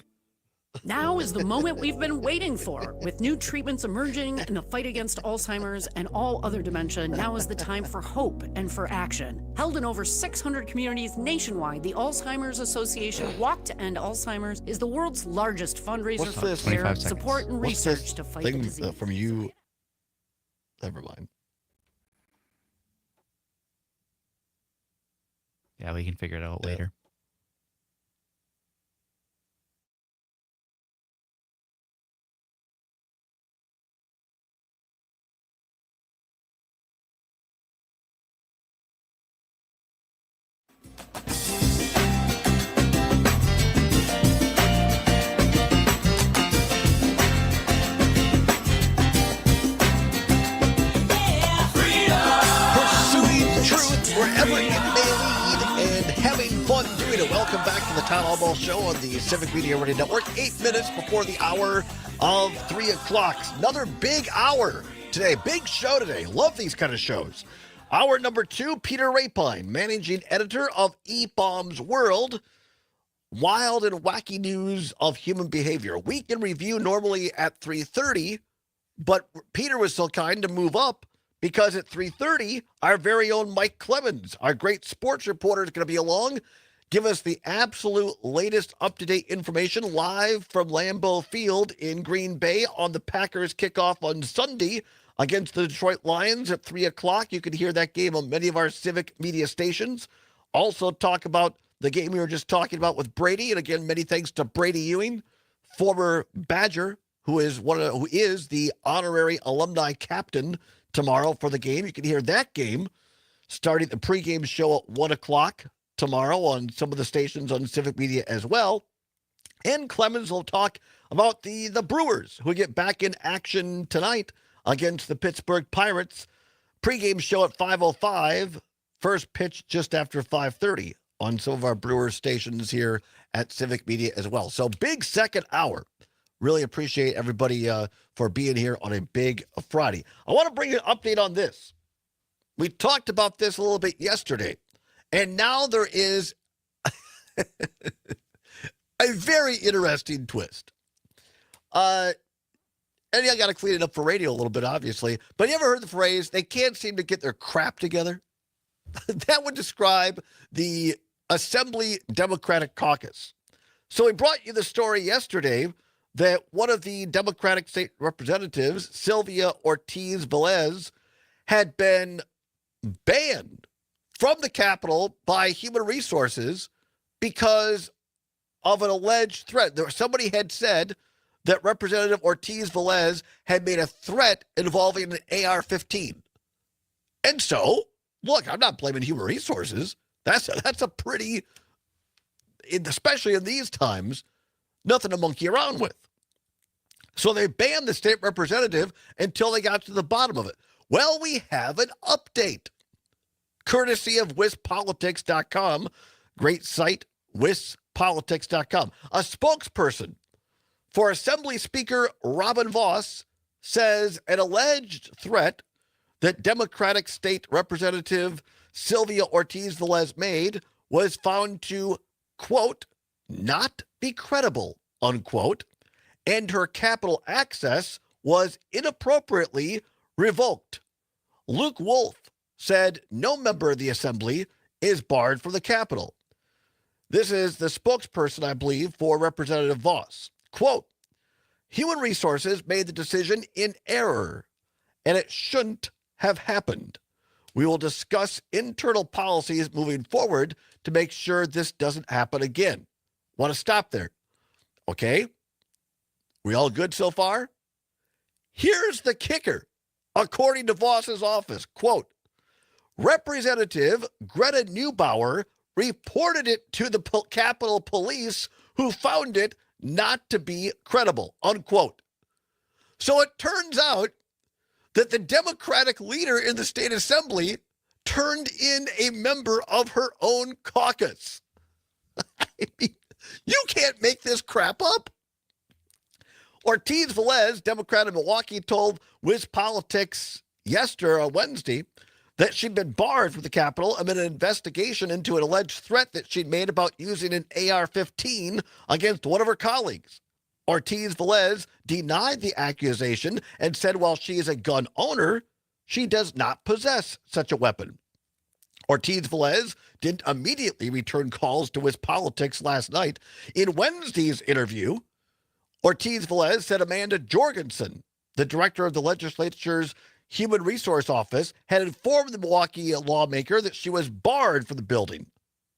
Now is the moment we've been waiting for. With new treatments emerging in the fight against Alzheimer's and all other dementia, now is the time for hope and for action. Held in over 600 communities nationwide, the Alzheimer's Association Walk to End Alzheimer's is the world's largest fundraiser for care, support, and research to fight the disease. From you, never mind. Yeah, we can figure it out later. Wherever it may lead and having fun doing it. Welcome back to the Todd Allbaugh Show on the Civic Media Radio Network. 8 minutes before the hour of 3 o'clock. Another big hour today. Big show today. Love these kind of shows. Hour number 2, Peter Rapine, managing editor of E-Bombs World. Wild and wacky news of human behavior. Week in review normally at 3:30, but Peter was so kind to move up because at 3:30, our very own Mike Clemens, our great sports reporter, is going to be along, give us the absolute latest up-to-date information live from Lambeau Field in Green Bay on the Packers kickoff on Sunday against the Detroit Lions at 3 o'clock. You can hear that game on many of our Civic Media stations. Also talk about the game we were just talking about with Brady. And again, many thanks to Brady Ewing, former Badger, who is the honorary alumni captain tomorrow for the game. You can hear that game starting the pregame show at 1 o'clock tomorrow on some of the stations on Civic Media as well. And Clemens will talk about the Brewers, who get back in action tonight against the Pittsburgh Pirates. Pregame show at 5:05. First pitch just after 5:30 on some of our Brewers stations here at Civic Media as well. So big second hour. Really appreciate everybody for being here on a big Friday. I want to bring you an update on this. We talked about this a little bit yesterday, and now there is a very interesting twist. And I got to clean it up for radio a little bit, obviously. But you ever heard the phrase, they can't seem to get their crap together? That would describe the Assembly Democratic Caucus. So we brought you the story yesterday that one of the Democratic state representatives, Sylvia Ortiz Velez, had been banned from the Capitol by Human Resources because of an alleged threat. Somebody had said that Representative Ortiz Velez had made a threat involving an AR-15. And so, look, I'm not blaming Human Resources. That's a pretty, especially in these times, nothing to monkey around with. So they banned the state representative until they got to the bottom of it. Well, we have an update, courtesy of WisPolitics.com. Great site, WisPolitics.com. A spokesperson For Assembly Speaker Robin Vos says an alleged threat that Democratic State Representative Sylvia Ortiz Velez made was found to, quote, not be credible, unquote, and her Capitol access was inappropriately revoked. Luke Wolf said no member of the Assembly is barred from the Capitol. This is the spokesperson, I believe, for Representative Vos. Quote, Human Resources made the decision in error, and it shouldn't have happened. We will discuss internal policies moving forward to make sure this doesn't happen again. Want to stop there. Okay? We all good so far? Here's the kicker. According to Vos's office, quote, Representative Greta Neubauer reported it to the Capitol Police, who found it not to be credible, unquote. So it turns out that the Democratic leader in the state assembly turned in a member of her own caucus. I mean, you can't make this crap up. Ortiz Velez, Democrat of Milwaukee, told Wiz Politics Wednesday, that she'd been barred from the Capitol amid an investigation into an alleged threat that she'd made about using an AR-15 against one of her colleagues. Ortiz Velez denied the accusation and said while she is a gun owner, she does not possess such a weapon. Ortiz Velez didn't immediately return calls to Wiz Politics last night. In Wednesday's interview, Ortiz Velez said Amanda Jorgensen, the director of the legislature's Human Resource Office, had informed the Milwaukee lawmaker that she was barred from the building.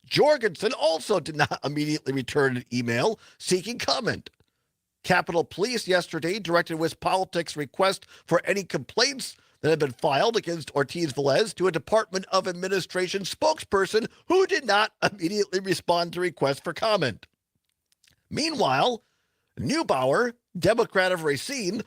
Jorgensen also did not immediately return an email seeking comment. Capitol Police yesterday directed Wiz Politics' request for any complaints that had been filed against Ortiz Velez to a Department of Administration spokesperson who did not immediately respond to requests for comment. Meanwhile, Neubauer, Democrat of Racine,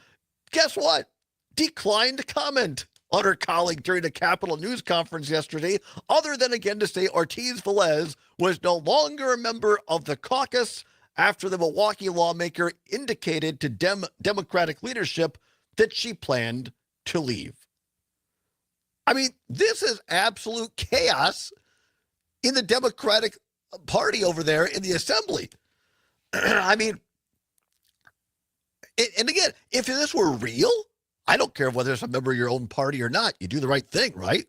guess what? Declined to comment on her colleague during a Capitol News conference yesterday, other than again to say Ortiz Velez was no longer a member of the caucus after the Milwaukee lawmaker indicated to Democratic leadership that she planned to leave. I mean, this is absolute chaos in the Democratic Party over there in the Assembly. I mean, and again, if this were real, I don't care whether it's a member of your own party or not. You do the right thing, right?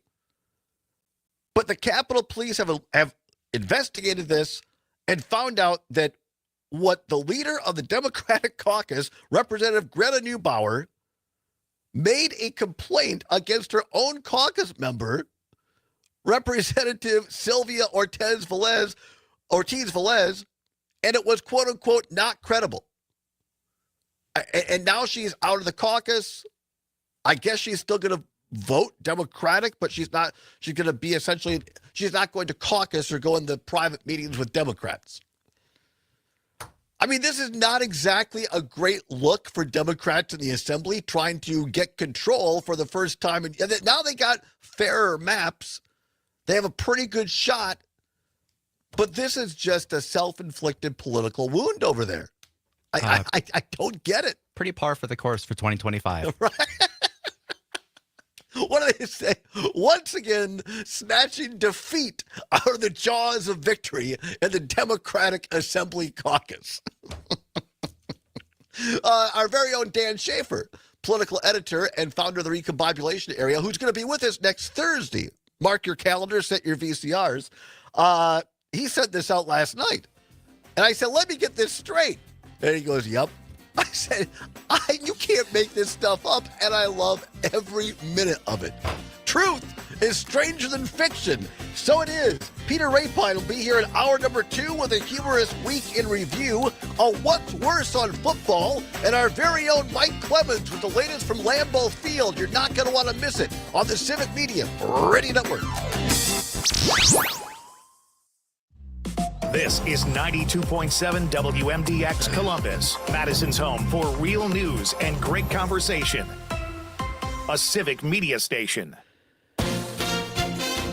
But the Capitol Police have investigated this and found out that what the leader of the Democratic caucus, Representative Greta Neubauer, made a complaint against her own caucus member, Representative Sylvia Ortiz Velez, and it was, quote unquote, not credible. And now she's out of the caucus. I guess she's still going to vote Democratic, but she's going to be essentially, she's not going to caucus or go into private meetings with Democrats. I mean, this is not exactly a great look for Democrats in the Assembly trying to get control for the first time. And now they got fairer maps. They have a pretty good shot, but this is just a self-inflicted political wound over there. I don't get it. Pretty par for the course for 2025. Right? What do they say? Once again, snatching defeat out of the jaws of victory in the Democratic Assembly caucus. Our very own Dan Schaefer, political editor and founder of the Recombobulation Area, who's going to be with us next Thursday. Mark your calendar, set your VCRs. He sent this out last night. And I said, let me get this straight. And he goes, yep. I said, you can't make this stuff up, and I love every minute of it. Truth is stranger than fiction. So it is. Peter Rapine will be here in hour number 2 with a humorous week in review, a What's Worse on Football, and our very own Mike Clemens with the latest from Lambeau Field. You're not going to want to miss it on the Civic Media Radio Network. This is 92.7 WMDX Columbus, Madison's home for real news and great conversation. A Civic Media station.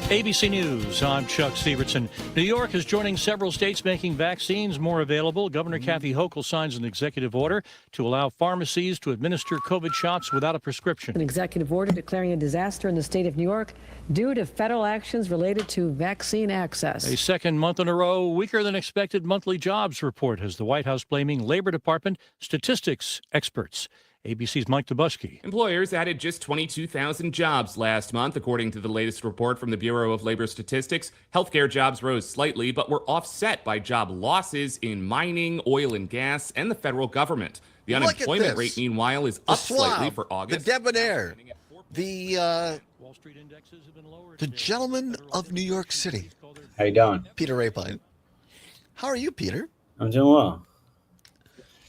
ABC News, I'm Chuck Severson. New York is joining several states making vaccines more available. Governor Kathy Hochul signs an executive order to allow pharmacies to administer COVID shots without a prescription. An executive order declaring a disaster in the state of New York due to federal actions related to vaccine access. A second month in a row, weaker than expected monthly jobs report has the White House blaming Labor Department statistics experts. ABC's Mike Dubusky. Employers added just 22,000 jobs last month, according to the latest report from the Bureau of Labor Statistics. Healthcare jobs rose slightly, but were offset by job losses in mining, oil and gas, and the federal government. The unemployment rate, meanwhile, is up slightly for August. The debonair, the gentleman of New York City. How you doing? Peter Rapine. How are you, Peter? I'm doing well.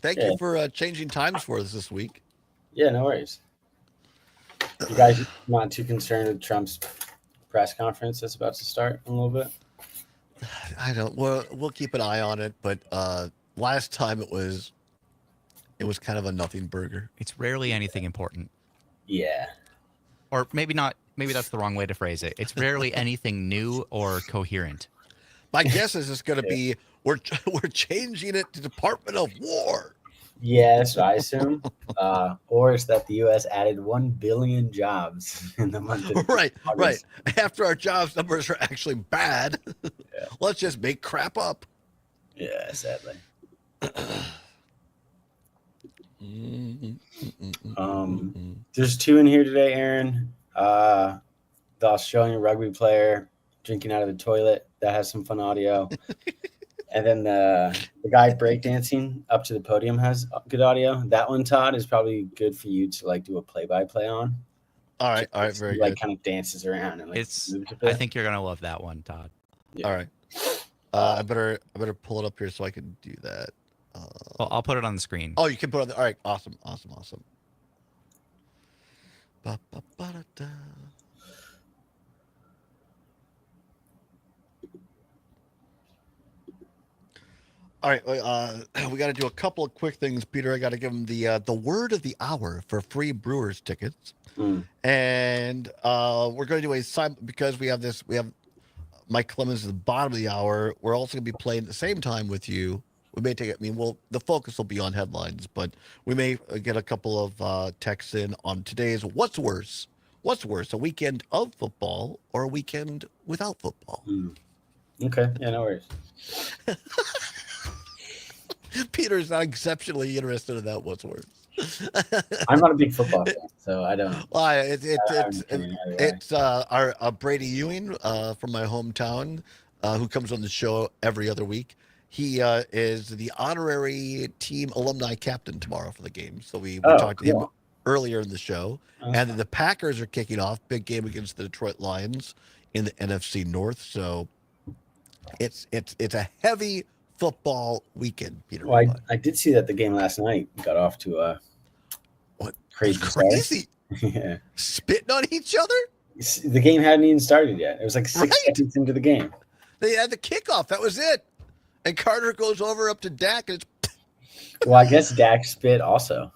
Thank you for changing times for us this week. Yeah, no worries. You guys not too concerned with Trump's press conference that's about to start in a little bit? I don't. We'll keep an eye on it, but last time it was kind of a nothing burger. It's rarely anything important. Yeah. Or maybe not. Maybe that's the wrong way to phrase it. It's rarely anything new or coherent. My guess is it's going to be we're changing it to Department of War. Yes, I assume. Or it's that the U.S. added 1 billion jobs in the month of Right. August. After our jobs numbers are actually bad, let's just make crap up. Yeah, sadly. There's 2 in here today, Aaron. The Australian rugby player drinking out of the toilet. That has some fun audio. And then the guy breakdancing up to the podium has good audio. That one, Todd, is probably good for you to do a play-by-play on. All right, very good. Kind of dances around and It's. I think you're gonna love that one, Todd. Yeah. All right. I better pull it up here so I can do that. Well, I'll put it on the screen. Oh, you can put it on all right. Awesome. Ba-ba-ba-da-da. All right, we got to do a couple of quick things, Peter. I got to give them the word of the hour for free Brewers tickets, and we're going to do because we have Mike Clemens at the bottom of the hour. We're also going to be playing at the same time with you. We may take it. The focus will be on headlines, but we may get a couple of texts in on today's What's Worse? What's worse, a weekend of football or a weekend without football? Okay, yeah, no worries. Peter's not exceptionally interested in that. What's worse? I'm not a big football fan, so I don't. Well, it's our Brady Ewing from my hometown who comes on the show every other week. He is the honorary team alumni captain tomorrow for the game. So we talked to him earlier in the show. And then the Packers are kicking off, big game against the Detroit Lions in the NFC North. So it's a heavy football weekend, Peter. Well, I did see that the game last night got off to a crazy. Yeah. Spitting on each other? The game hadn't even started yet. It was like 6 seconds into the game. They had the kickoff. That was it. And Carter goes over up to Dak. And it's well, I guess Dak spit also.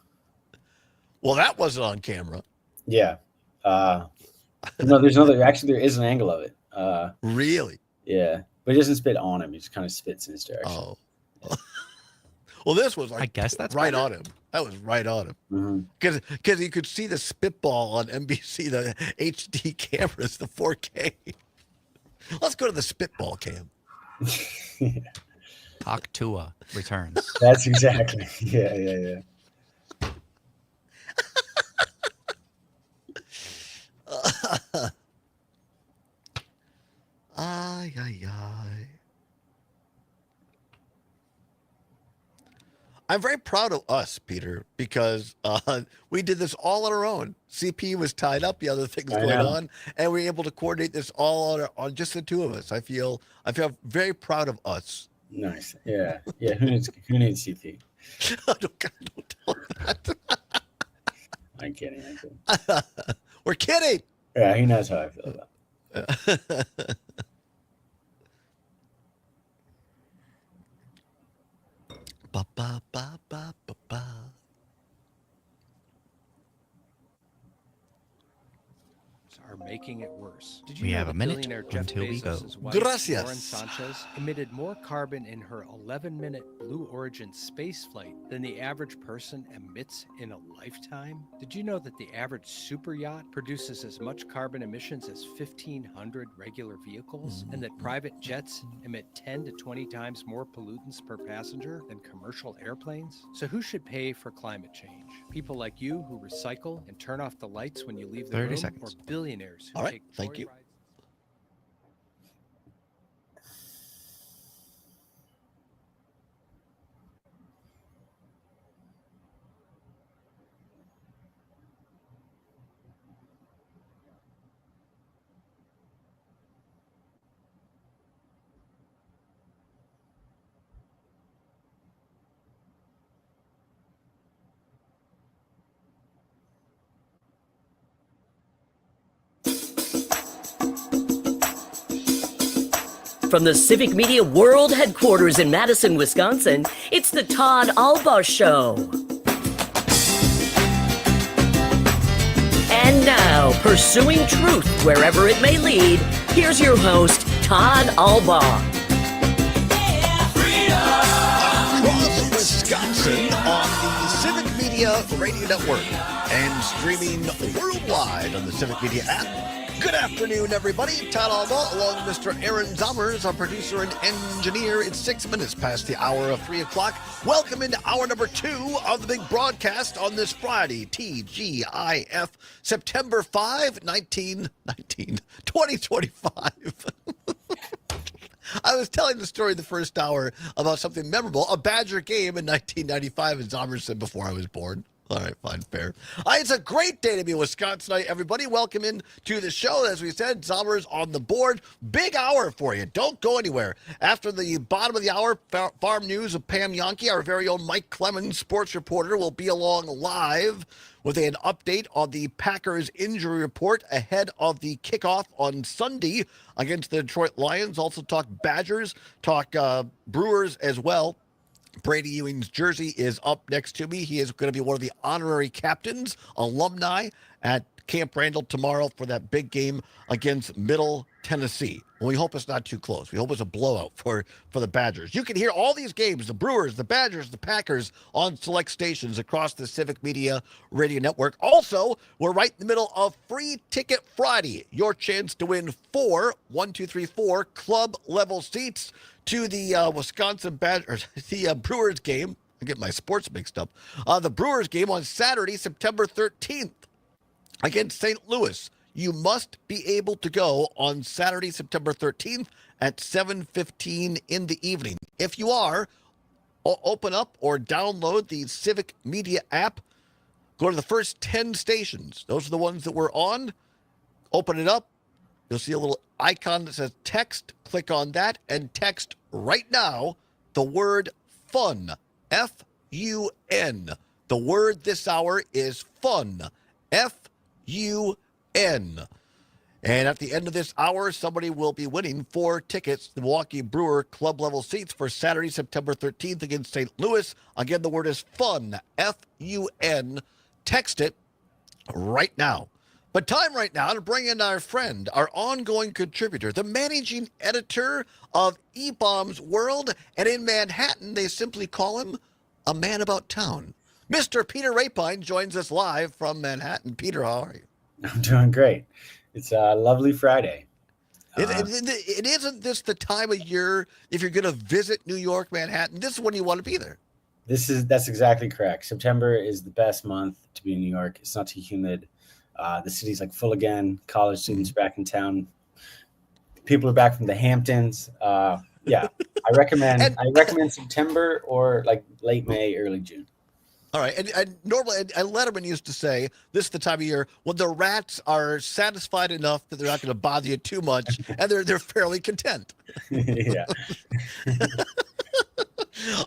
Well, that wasn't on camera. Yeah. No, there's another. Actually, there is an angle of it. Really? Yeah. But he doesn't spit on him. He just kind of spits in his direction. Oh. Well, this was I guess that's right better. on him. That was right on him. Because you could see the spitball on NBC, the HD cameras, the 4K. Let's go to the spitball cam. Hawk Tua returns. That's exactly. Yeah. Ay. I'm very proud of us, Peter, because we did this all on our own. CP was tied up, the other things going on, and we were able to coordinate this all on just the two of us. I feel very proud of us. Nice. Yeah. Who needs CP? Don't tell him that. I'm kidding. We're kidding. Yeah, he knows how I feel about it. Ba, ba, ba, ba, ba, ba. Are making it work. worse. Did you We know have a that minute billionaire Jeff until we go. Bezos' wife, Gracias. Lauren Sanchez, emitted more carbon in her 11-minute Blue Origin space flight than the average person emits in a lifetime? Did you know that the average super yacht produces as much carbon emissions as 1,500 regular vehicles, and that private jets emit 10 to 20 times more pollutants per passenger than commercial airplanes? So who should pay for climate change? People like you who recycle and turn off the lights when you leave the 30 room, seconds. or billionaires who All right, take thank you. joyrides? From the Civic Media World Headquarters in Madison, Wisconsin, it's the Todd Allbaugh Show. And now, pursuing truth wherever it may lead, here's your host, Todd Allbaugh. Across Wisconsin on the Civic Media Radio Network and streaming worldwide on the Civic Media app. Good afternoon, everybody. Todd Allbaugh, along with Mr. Aaron Zommers, our producer and engineer. It's 6 minutes past the hour of 3 o'clock. Welcome into hour number 2 of the big broadcast on this Friday, TGIF, September 5, 2025. I was telling the story the first hour about something memorable, a Badger game in 1995, as Zommers said, before I was born. All right, fine, fair. It's a great day to be Wisconsinite, everybody. Welcome in to the show. As we said, Zommers on the board. Big hour for you. Don't go anywhere. After the bottom of the hour, farm news of Pam Yonke, our very own Mike Clemens, sports reporter, will be along live with an update on the Packers injury report ahead of the kickoff on Sunday against the Detroit Lions. Also talk Badgers, talk Brewers as well. Brady Ewing's jersey is up next to me. He is going to be one of the honorary captains, alumni at Camp Randall tomorrow for that big game against Middle Tennessee. Well, we hope it's not too close. We hope it's a blowout for the Badgers. You can hear all these games, the Brewers, the Badgers, the Packers, on select stations across the Civic Media Radio Network. Also, we're right in the middle of Free Ticket Friday. Your chance to win 4 club-level seats to the Wisconsin Badgers, the Brewers game. I get my sports mixed up. The Brewers game on Saturday, September 13th against St. Louis. You must be able to go on Saturday, September 13th at 7:15 in the evening. If you are, open up or download the Civic Media app. Go to the first 10 stations. Those are the ones that we're on. Open it up. You'll see a little icon that says text. Click on that and text right now the word FUN. F-U-N. The word this hour is FUN. F-U-N. And at the end of this hour, somebody will be winning 4 tickets to the Milwaukee Brewer club level seats for Saturday, September 13th against St. Louis. Again, the word is FUN. F-U-N. Text it right now. But time right now to bring in our friend, our ongoing contributor, the managing editor of E-Bomb's World, and in Manhattan, they simply call him a man about town. Mr. Peter Rapine joins us live from Manhattan. Peter, how are you? I'm doing great. It's a lovely Friday. It isn't this the time of year, if you're going to visit New York, Manhattan, this is when you want to be there. That's exactly correct. September is the best month to be in New York. It's not too humid. The city's like full again. College students back in town. People are back from the Hamptons. Yeah, I recommend September or like late May, early June. All right, and normally, and Letterman used to say this is the time of year when the rats are satisfied enough that they're not going to bother you too much, and they're fairly content. Yeah.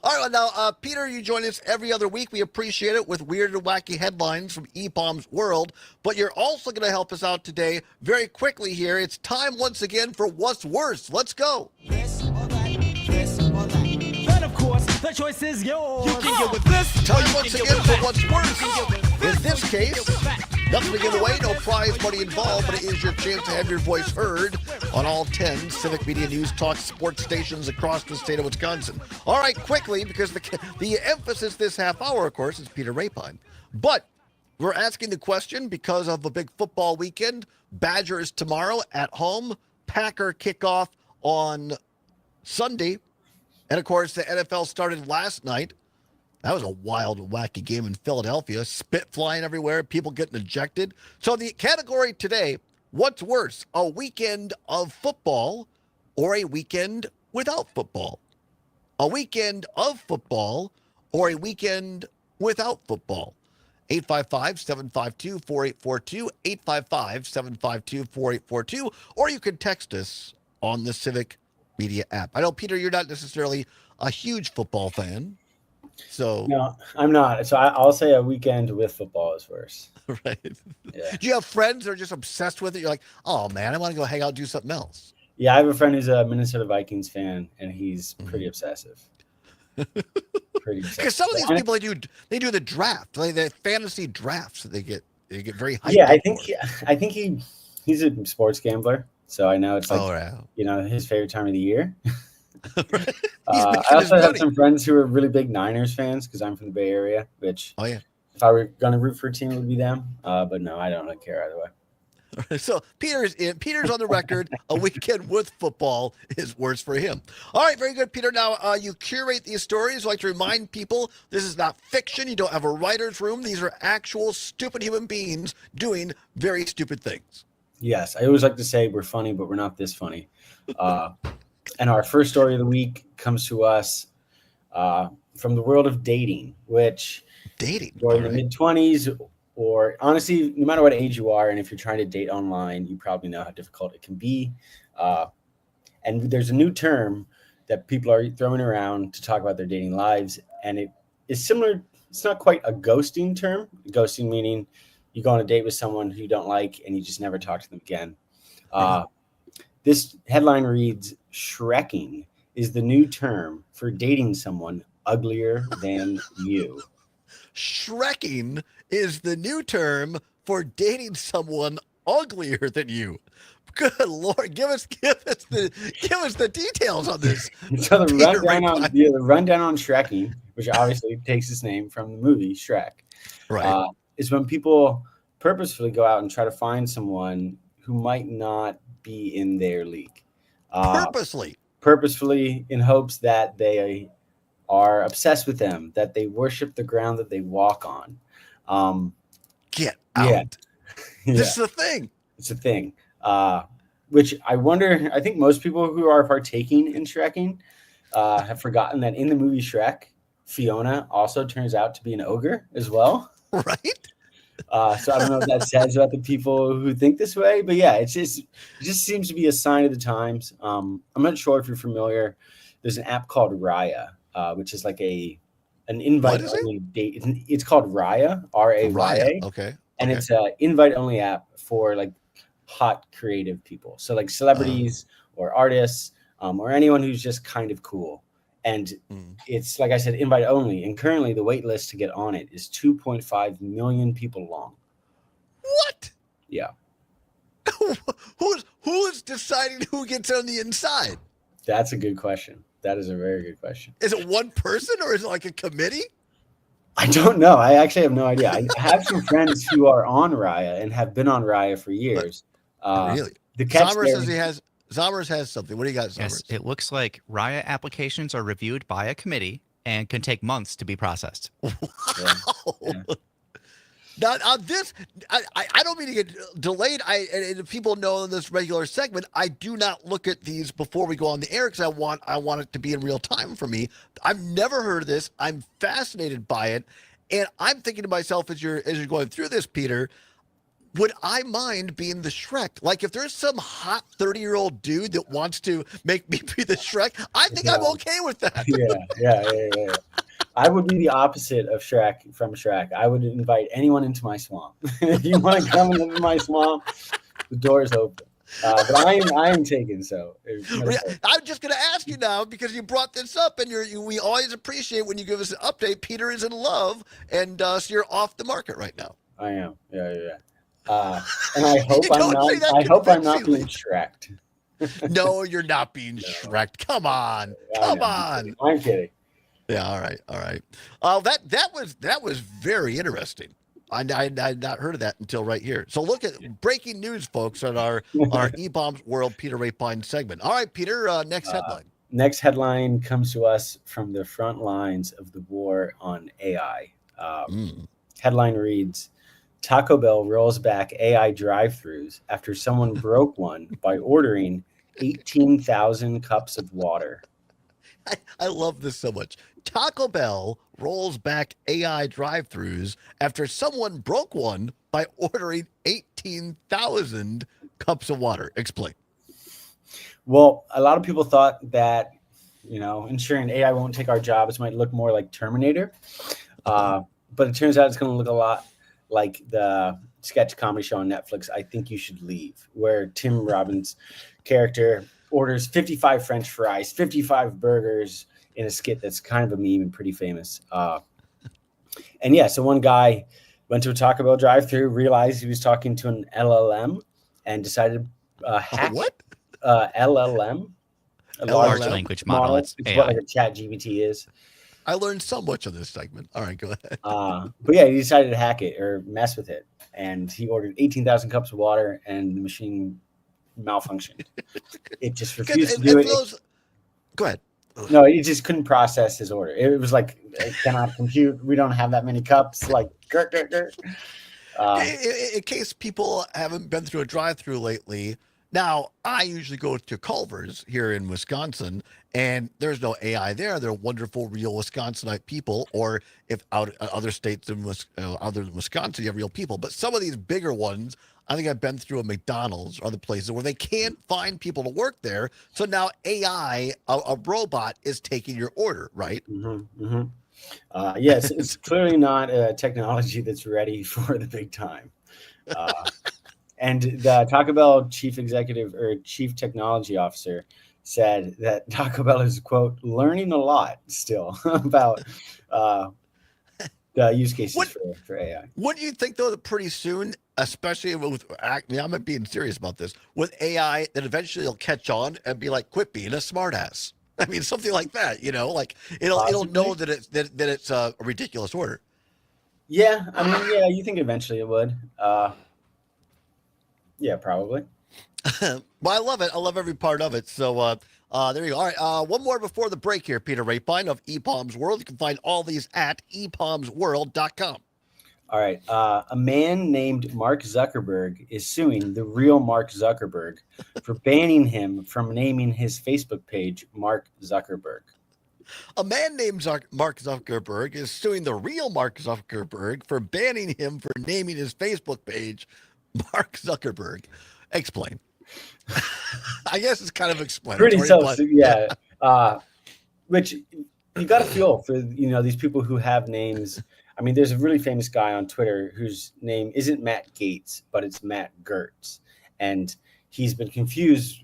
All right, now, Peter, you join us every other week. We appreciate it with weird and wacky headlines from E-Bomb's World. But you're also going to help us out today very quickly here. It's time once again for What's Worse. Let's go. This or that, this or that. But of course, the choice is yours. You can get with this. Time once again for What's Worse. In this case, Nothing to give away, no prize money involved, but it is your chance to have your voice heard on all 10 Civic Media News Talk sports stations across the state of Wisconsin. All right, quickly, because the emphasis this half hour, of course, is Peter Rapine. But we're asking the question because of a big football weekend. Badgers tomorrow at home. Packer kickoff on Sunday. And, of course, the NFL started last night. That was a wild, wacky game in Philadelphia. Spit flying everywhere, people getting ejected. So the category today, what's worse, a weekend of football or a weekend without football? A weekend of football or a weekend without football? 855-752-4842, 855-752-4842, or you can text us on the Civic Media app. I know, Peter, you're not necessarily a huge football fan. So no, I'm not. So I'll say a weekend with football is worse. Right. Yeah. Do you have friends that are just obsessed with it? You're like, oh man, I want to go hang out and do something else. Yeah, I have a friend who's a Minnesota Vikings fan, and he's pretty obsessive. Pretty obsessive. Because some of these people they do the draft, like the fantasy drafts that they get very hyped. Yeah, up I think he's a sports gambler, so I know it's like his favorite time of the year. I also have some friends who are really big Niners fans because I'm from the Bay Area, which if I were going to root for a team, it would be them. But no, I don't really care either way. So Peter's on the record. A weekend with football is worse for him. All right, very good, Peter. Now you curate these stories. I like to remind people this is not fiction. You don't have a writer's room. These are actual stupid human beings doing very stupid things. Yes, I always like to say we're funny, but we're not this funny. And our first story of the week comes to us from the world of dating, which you're in the mid-20s, or honestly, no matter what age you are, and if you're trying to date online, you probably know how difficult it can be. And there's a new term that people are throwing around to talk about their dating lives, and it is similar. It's not quite a ghosting term. Ghosting meaning you go on a date with someone who you don't like, and you just never talk to them again. This headline reads, Shrekking is the new term for dating someone uglier than you. Shrekking is the new term for dating someone uglier than you. Good Lord, give us the details on this. So the rundown on Shrekking, which obviously takes its name from the movie Shrek, right, is when people purposefully go out and try to find someone who might not be in their league. Purposefully in hopes that they are obsessed with them, that they worship the ground that they walk on. Get out. Yeah. This is a thing. It's a thing. Which I think most people who are partaking in Shrekking have forgotten that in the movie Shrek, Fiona also turns out to be an ogre as well. Right. So I don't know what that says about the people who think this way, but yeah, it just seems to be a sign of the times. I'm not sure if you're familiar. There's an app called Raya, which is like an invite-only date. It's called Raya, Raya. Okay. And it's an invite-only app for like hot creative people. So like celebrities or artists or anyone who's just kind of cool. And it's, like I said, invite only. And currently the wait list to get on it is 2.5 million people long. What? Yeah. Who's deciding who gets on the inside? That's a good question. That is a very good question. Is it one person or is it like a committee? I don't know. I actually have no idea. I have some friends who are on Raya and have been on Raya for years. Really? The catch Zommers has something. What do you got, Zommers? Yes, it looks like Raya applications are reviewed by a committee and can take months to be processed. Wow. Yeah. Now this, I don't mean to get delayed. And people know in this regular segment, I do not look at these before we go on the air because I want it to be in real time for me. I've never heard of this. I'm fascinated by it, and I'm thinking to myself as you're going through this, Peter, would I mind being the Shrek? Like if there's some hot 30-year-old dude that wants to make me be the Shrek, I think I'm okay with that. Yeah. I would be the opposite of Shrek from Shrek. I would invite anyone into my swamp. If you want to come into my swamp, the door is open. But I am taken. So I'm just going to ask you now because you brought this up, and we always appreciate when you give us an update. Peter is in love, and so you're off the market right now. I am. Yeah. And I hope I'm Don't not. say that I hope I'm not convincingly. being Shrek'd. No, you're not being Shrek'd. Come on. Come on. I'm kidding. Yeah, all right. That was very interesting. I had not heard of that until right here. So look at breaking news, folks, on our E-Bombs World Peter Rapine segment. All right, Peter, next headline. Next headline comes to us from the front lines of the war on AI. Headline reads, Taco Bell rolls back AI drive-thrus after someone broke one by ordering 18,000 cups of water. I love this so much. Taco Bell rolls back AI drive-thrus after someone broke one by ordering 18,000 cups of water. Explain. Well, a lot of people thought that, ensuring AI won't take our jobs might look more like Terminator. But it turns out it's going to look a lot like the sketch comedy show on Netflix, I Think You Should Leave, where Tim Robbins' character orders 55 French fries, 55 burgers in a skit that's kind of a meme and pretty famous. So one guy went to a Taco Bell drive-thru, realized he was talking to an LLM, and decided to hack LLM. A large language model. It's AI. What like a ChatGPT is. I learned so much on this segment. All right, go ahead. But yeah, he decided to hack it or mess with it. And he ordered 18,000 cups of water and the machine malfunctioned. It just refused to do it. Go ahead. No, he just couldn't process his order. It was like, I cannot compute. We don't have that many cups. Like, in case people haven't been through a drive-through lately, now I usually go to Culver's here in Wisconsin, and there's no AI there. They're wonderful, real Wisconsinite people. Or if out other states in other than Wisconsin, you have real people. But some of these bigger ones, I think I've been through a McDonald's or other places where they can't find people to work there. So now AI, a robot, is taking your order, right? Yes, it's clearly not a technology that's ready for the big time. And the Taco Bell chief executive or chief technology officer said that Taco Bell is, quote, learning a lot still about the use cases for AI. Wouldn't you think, though, that pretty soon, especially with, I'm being serious about this, with AI, that eventually it'll catch on and be like, quit being a smartass. I mean, something like that, like it'll know that it's a ridiculous order. Yeah, you think eventually it would. Yeah, probably. Well, I love it. I love every part of it. So there you go. All right, one more before the break here, Peter Rapine of ePalms World. You can find all these at epalmsworld.com. All right. A man named Mark Zuckerberg is suing the real Mark Zuckerberg for banning him from naming his Facebook page Mark Zuckerberg. A man named Mark Zuckerberg is suing the real Mark Zuckerberg for banning him for naming his Facebook page Mark Zuckerberg. Explain. I guess it's kind of explanatory. Pretty self, yeah. Which you got to feel for, these people who have names. I mean, there's a really famous guy on Twitter whose name isn't Matt Gates, but it's Matt Gertz. And he's been confused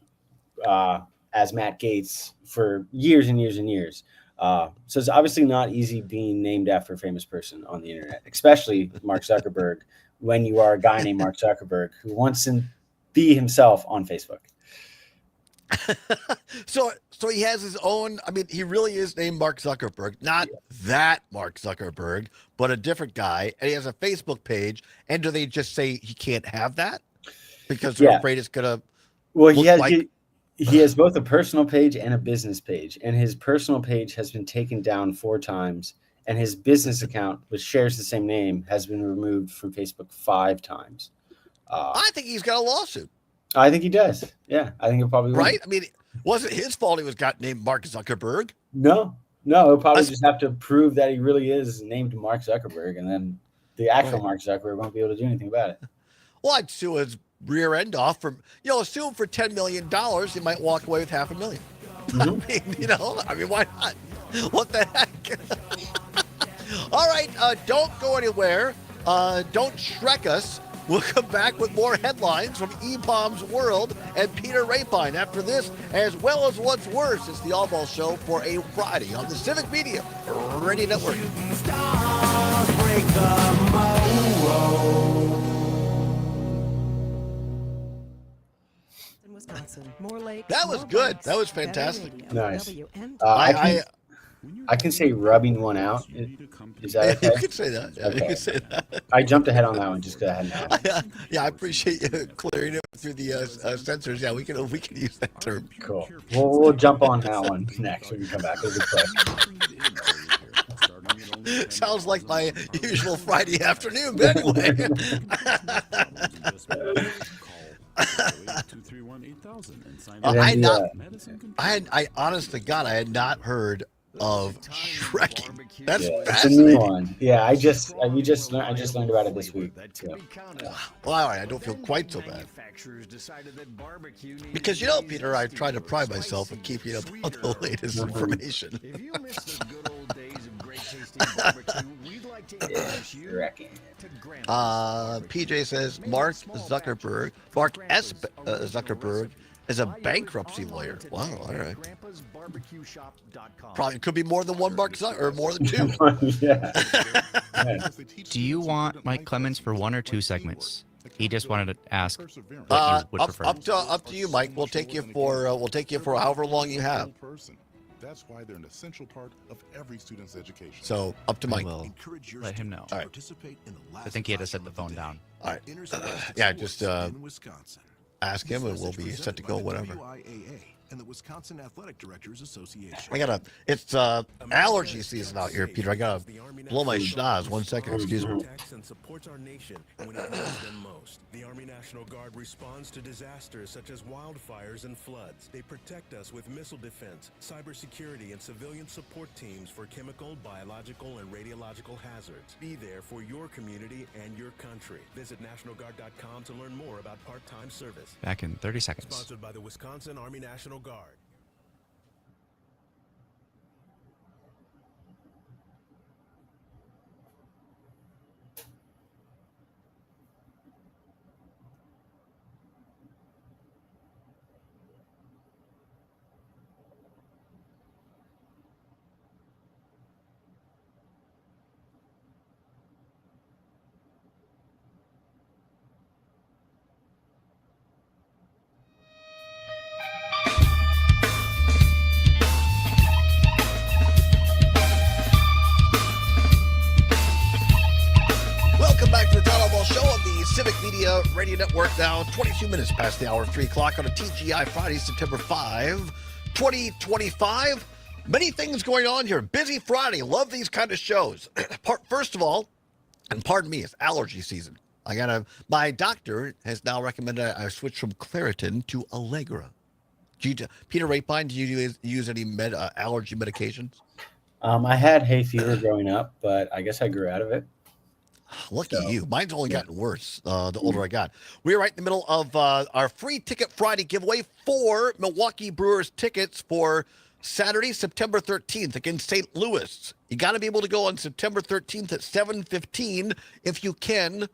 as Matt Gates for years and years and years. So it's obviously not easy being named after a famous person on the internet, especially Mark Zuckerberg, when you are a guy named Mark Zuckerberg who wants to be himself on Facebook. So he has his own, he really is named Mark Zuckerberg, not that Mark Zuckerberg, but a different guy. And he has a Facebook page. And do they just say he can't have that? Because they're afraid it's going to. Well, he has both a personal page and a business page. And his personal page has been taken down 4 times. And his business account, which shares the same name, has been removed from Facebook 5 times. I think he's got a lawsuit. I think he does. Yeah, I think he'll probably right. It wasn't his fault he was named Mark Zuckerberg. No, he'll probably just have to prove that he really is named Mark Zuckerberg, and then the actual Mark Zuckerberg won't be able to do anything about it. Well, I'd sue his rear end off for, sue him for $10 million. He might walk away with $500,000. Mm-hmm. Why not? What the heck? All right, don't go anywhere. Don't Shrek us. We'll come back with more headlines from ePalms World and Peter Rapine after this, as well as what's worse. It's the Allbaugh Show for a Friday on the Civic Media Radio Network. That was good. That was fantastic. Nice. I I can say rubbing one out. Is that okay? You could say that. Yeah, you could say that. I jumped ahead on that one just because I hadn't asked. Yeah, I appreciate you clearing it through the censors. Yeah, we can use that term. Cool. We'll jump on that one next when we come back. It'll be quick. Sounds like my usual Friday afternoon, but anyway. I honest to God, I had not heard of shrekking. That's It's a new one. Yeah, I just learned about it this week. Yeah. Well, all right, I don't feel quite so bad. Because Peter, I try to pride myself in keeping up on the latest information. PJ says Mark Zuckerberg is a bankruptcy lawyer. Wow, all right. Probably could be more than one Mark or more than two. Yeah. Do you want Mike Clemens for one or two segments? He just wanted to ask what you would prefer. Up to you, Mike. We'll take you for however long you have. That's why they're an essential part of every student's education. So up to Mike. We'll let him know. All right. I think he had to set the phone down. All right. Yeah, just ask him, and we'll be set to go. Whatever. And the Wisconsin Athletic Directors Association. It's allergy season out here, Peter. I gotta blow my schnoz. 1 second, excuse me. And supports our nation when it needs them most. The Army National Guard responds to disasters such as wildfires and floods. They protect us with missile defense, cybersecurity, and civilian support teams for chemical, biological, and radiological hazards. Be there for your community and your country. Visit NationalGuard.com to learn more about part-time service. Back in 30 seconds. Sponsored by the Wisconsin Army National Guard. Welcome back to the Todd Allbaugh Show on the Civic Media Radio Network. Now, 22 minutes past the hour of 3 o'clock on a TGI Friday, September 5, 2025. Many things going on here. Busy Friday. Love these kind of shows. First of all, and pardon me, it's allergy season. My doctor has now recommended I switch from Claritin to Allegra. Peter Rapine, do you use any allergy medications? I had hay fever growing up, but I guess I grew out of it. Lucky you. Mine's only gotten worse the older I got. We're right in the middle of our free Ticket Friday giveaway. 4 Milwaukee Brewers tickets for Saturday, September 13th against St. Louis. You got to be able to go on September 13th at 7:15. If you can,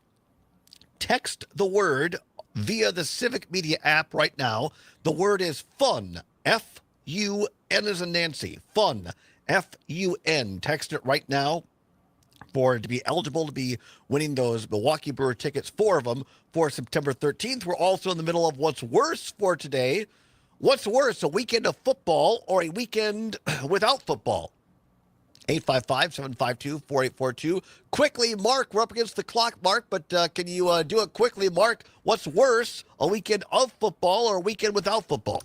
text the word via the Civic Media app right now. The word is FUN. F-U-N as in Nancy. FUN. F-U-N. Text it right now. For to be eligible to be winning those Milwaukee Brewer tickets, 4 of them for September 13th. We're also in the middle of what's worse for today. What's worse, a weekend of football or a weekend without football? 855-752-4842. Quickly, Mark, we're up against the clock, Mark, but can you do it quickly, Mark? What's worse, a weekend of football or a weekend without football?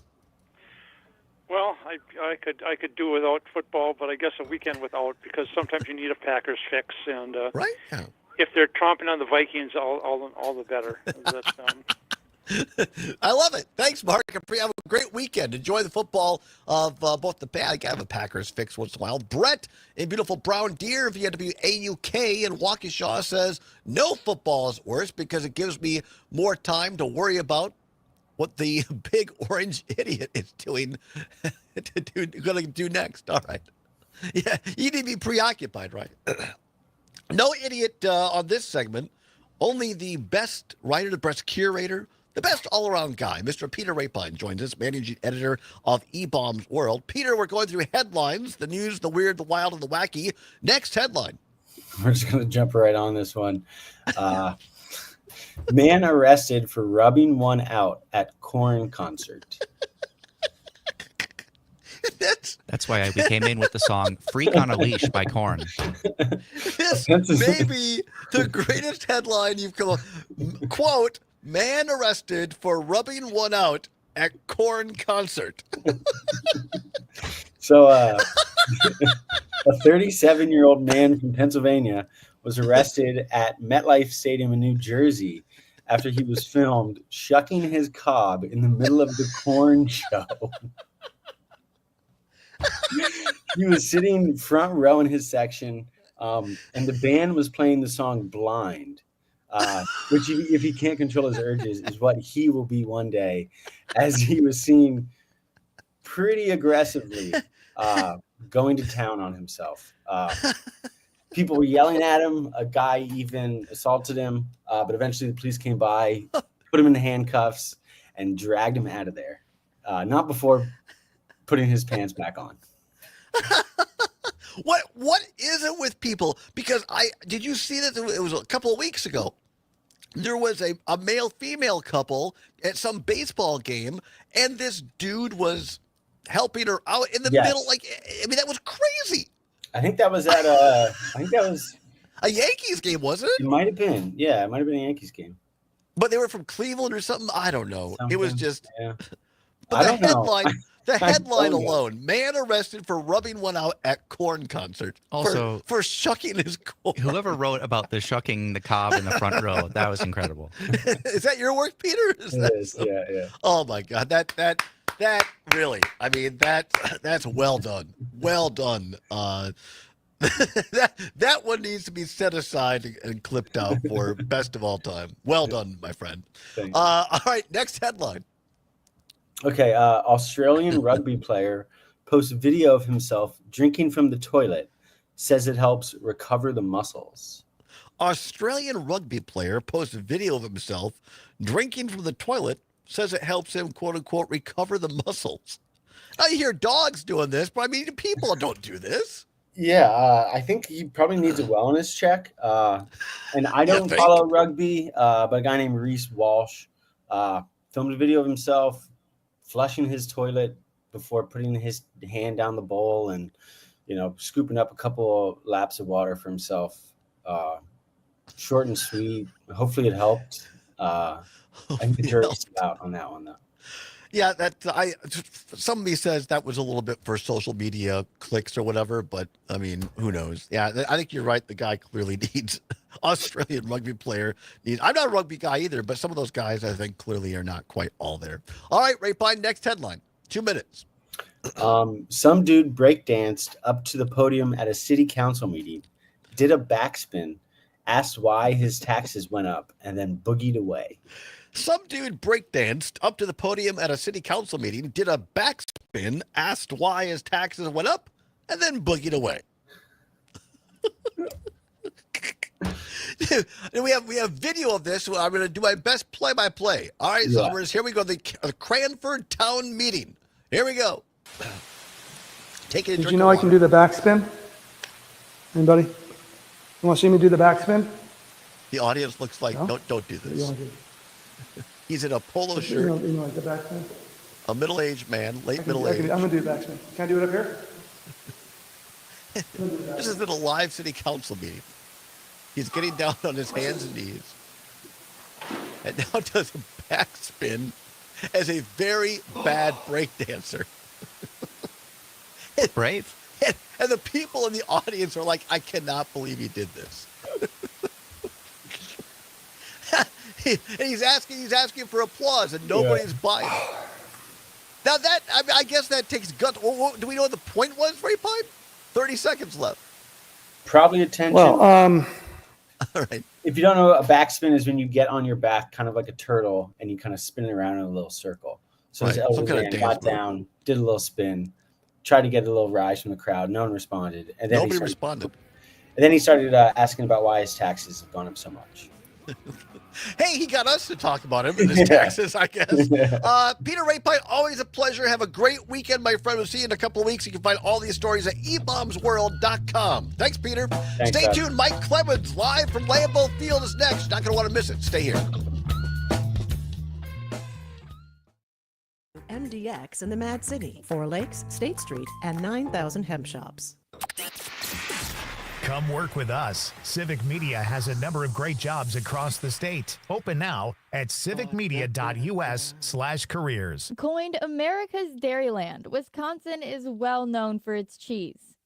Well, I could do without football, but I guess a weekend without, because sometimes you need a Packers fix, and right? Yeah. If they're tromping on the Vikings, all the better. I love it. Thanks, Mark. Have a great weekend. Enjoy the football of both the Pack. I have a Packers fix once in a while. Brett in beautiful Brown Deer, VWAUK in Waukesha, says no football is worse because it gives me more time to worry about what the big orange idiot is doing going to do next. All right. Yeah, you need to be preoccupied, right? No idiot on this segment. Only the best writer, the best curator, the best all-around guy. Mr. Peter Rapine joins us, managing editor of E-Bombs World. Peter, we're going through headlines, the news, the weird, the wild, and the wacky. Next headline. We're just going to jump right on this one. Man arrested for rubbing one out at Korn concert. That's why we came in with the song "Freak on a Leash" by Korn. This may be the greatest headline you've come up. Quote, man arrested for rubbing one out at Korn concert. So a 37-year-old man from Pennsylvania was arrested at MetLife Stadium in New Jersey after he was filmed shucking his cob in the middle of the Korn show. He was sitting front row in his section, and the band was playing the song Blind, which, if he can't control his urges, is what he will be one day, as he was seen pretty aggressively going to town on himself. People were yelling at him. A guy even assaulted him, but eventually the police came by, put him in the handcuffs, and dragged him out of there. Not before putting his pants back on. What is it with people? Because did you see that it was a couple of weeks ago? There was a male-female couple at some baseball game, and this dude was helping her out in the middle. Like, I mean, that was crazy. I think that was at a Yankees game, wasn't it? It might have been. Yeah, it might have been a Yankees game. But they were from Cleveland or something. I don't know. It was just. Yeah. But the headline. The headline alone: man arrested for rubbing one out at Korn concert. Also, for shucking his corn. Whoever wrote about the shucking the cob in the front row, that was incredible. Is that your work, Peter? It is. Yeah. Oh my God, that really. I mean, that's well done. Well done. That one needs to be set aside and clipped out for best of all time. Well done, my friend. All right, next headline. Okay, Australian rugby player posts video of himself drinking from the toilet, says it helps recover the muscles. Australian rugby player posts a video of himself drinking from the toilet, says it helps him, quote unquote, recover the muscles. Now you hear dogs doing this, but I mean, people don't do this. Yeah, I think he probably needs a wellness check. And I don't follow rugby, but a guy named Reese Walsh filmed a video of himself flushing his toilet before putting his hand down the bowl and, scooping up a couple of laps of water for himself. Short and sweet. Hopefully it helped. I think the jury's out on that one, though. Yeah, somebody says that was a little bit for social media clicks or whatever, but I mean, who knows? Yeah, I think you're right. The guy clearly needs Australian rugby player needs. I'm not a rugby guy either, but some of those guys I think clearly are not quite all there. All right, Ray Pine, next headline. 2 minutes. Some dude breakdanced up to the podium at a city council meeting, did a backspin, asked why his taxes went up, and then boogied away. Some dude breakdanced up to the podium at a city council meeting, did a backspin, asked why his taxes went up, and then boogied away. And we have video of this. So I'm going to do my best play-by-play. All right, so here we go. The Cranford Town Meeting. Here we go. Take it. Did you know I can do the backspin? Anybody? You want to see me do the backspin? The audience looks like, no? Don't do this. He's in a polo shirt. You know like the backspin? A middle-aged man, middle age. I'm going to do the backspin. Can I do it up here? This is in a live city council meeting. He's getting down on his hands and knees. And now does a backspin as a very bad breakdancer. Brave. And the people in the audience are like, I cannot believe he did this. And he's asking for applause, and nobody's buying it. Now I guess that takes guts. Do we know what the point was, Ray Pine? 30 seconds left. Probably attention. Well, all right. If you don't know, a backspin is when you get on your back, kind of like a turtle, and you kind of spin it around in a little circle. So his elbow man got down, did a little spin, tried to get a little rise from the crowd. No one responded, and then nobody responded. And then he started asking about why his taxes have gone up so much. Hey, he got us to talk about him in his taxes, I guess. Peter Rapine, always a pleasure. Have a great weekend, my friend. We'll see you in a couple of weeks. You can find all these stories at ebombsworld.com. Thanks, Peter. Thanks, Stay Todd. tuned. Mike Clemens, live from Lambeau Field, is next. Not going to want to miss it. Stay here. MDX in the Mad City, 4 Lakes, State Street, and 9,000 hemp shops. Come work with us. Civic Media has a number of great jobs across the state. Open now at civicmedia.us/careers. Coined America's Dairyland, Wisconsin is well known for its cheese.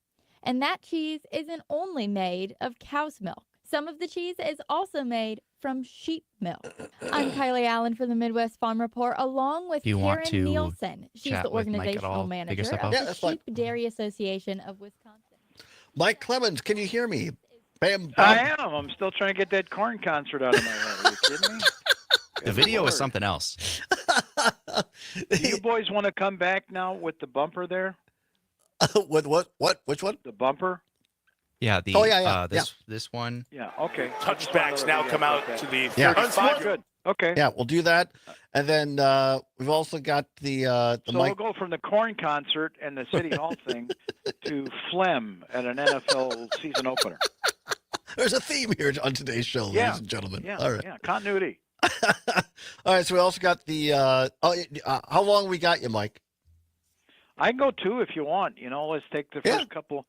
And that cheese isn't only made of cow's milk. Some of the cheese is also made from sheep milk. I'm Kylie Allen for the Midwest Farm Report, along with Do you want Karen to Nielsen. She's chat the with Mike at all? organizational Figure manager stuff of out? Yeah, the that's fine. Sheep Dairy Association of Wisconsin. Mike Clemens, can you hear me? Bam, I am. I'm still trying to get that corn concert out of my head. Are you kidding me? The video is something else. Do you boys want to come back now with the bumper there? With what? Which one? The bumper? Yeah, the Oh, yeah. this one. Yeah, okay. Touchbacks now come out to the Yeah. 35. Good. Okay. Yeah, we'll do that. And then we've also got the So we'll Mike. go from the corn concert and the City Hall thing to phlegm at an NFL season opener. There's a theme here on today's show, Yeah. ladies and gentlemen. Yeah, All right. yeah, continuity. All right, so we also got the how long we got you, Mike? I can go 2 if you want. You know, let's take the first couple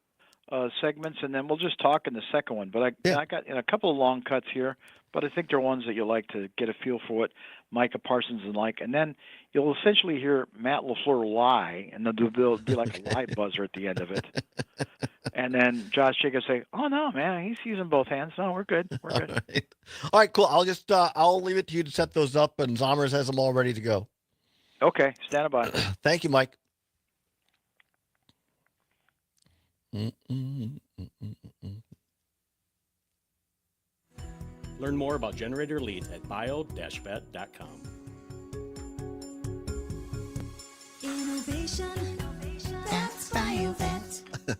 segments, and then we'll just talk in the second one. But I got in a couple of long cuts here, but I think they're ones that you'll like to get a feel for what Micah Parsons is like. And then you'll essentially hear Matt LaFleur lie, and there'll be like a lie buzzer at the end of it. And then Josh Jacobs say, "Oh no, man, he's using both hands. No, we're good. We're good." All right, cool. I'll just I'll leave it to you to set those up, and Zommers has them all ready to go. Okay, stand by. Thank you, Mike. Learn more about generator leads at bio-vet.com. Innovation, that's BioVet.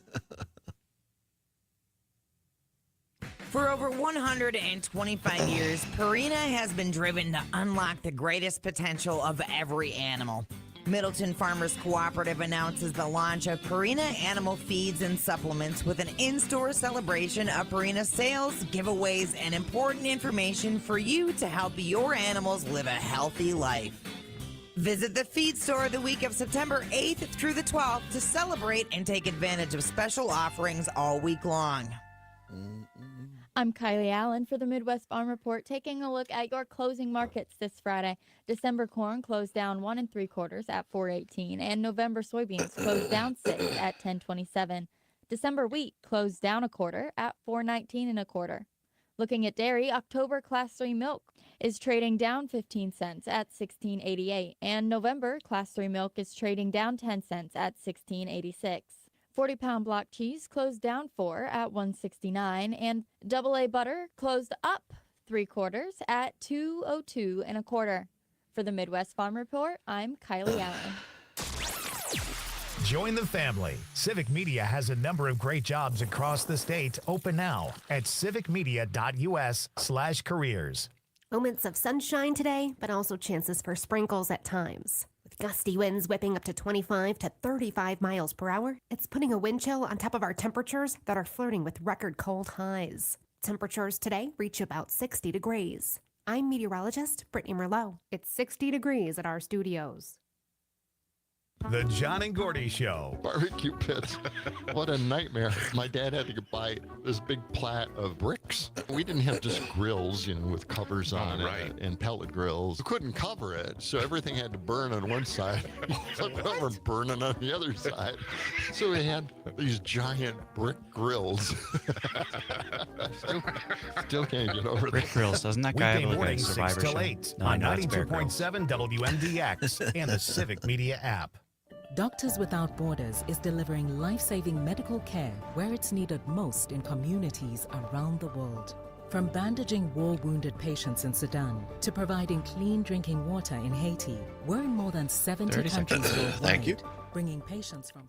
For over 125 years, Purina has been driven to unlock the greatest potential of every animal. Middleton Farmers Cooperative announces the launch of Purina Animal Feeds and Supplements with an in-store celebration of Purina sales, giveaways, and important information for you to help your animals live a healthy life. Visit the feed store the week of September 8th through the 12th to celebrate and take advantage of special offerings all week long. I'm Kylie Allen for the Midwest Farm Report, taking a look at your closing markets this Friday. December corn closed down 1 3/4 at $4.18, and November soybeans closed down 6 at $10.27. December wheat closed down 1/4 at $4.19 1/4. Looking at dairy, October Class 3 milk is trading down 15 cents at $16.88, and November Class 3 milk is trading down 10 cents at $16.86. 40-pound block cheese closed down 4 at $1.69, and AA butter closed up 3/4 at $2.02 1/4. For the Midwest Farm Report, I'm Kylie Allen. Join the family. Civic Media has a number of great jobs across the state. Open now at civicmedia.us/careers. Moments of sunshine today, but also chances for sprinkles at times. With gusty winds whipping up to 25 to 35 miles per hour, it's putting a wind chill on top of our temperatures that are flirting with record cold highs. Temperatures today reach about 60 degrees. I'm meteorologist Brittany Merlot. It's 60 degrees at our studios. The John and Gordy Show. Barbecue pits. What a nightmare. My dad had to buy this big plat of bricks. We didn't have just grills, with covers on it and pellet grills. We couldn't cover it, so everything had to burn on one side. Flip it over and burning on the other side. So we had these giant brick grills. Still can't get over Brick that. Grills, doesn't that guy have Weekday like a mornings, 6 Survivor till show? 8 No, on no, it's Bear Grylls. 92.7 WMDX and the Civic Media app. Doctors Without Borders is delivering life-saving medical care where it's needed most in communities around the world. From bandaging war-wounded patients in Sudan to providing clean drinking water in Haiti, we're in more than 70 30 countries seconds. worldwide, Thank you. bringing patients from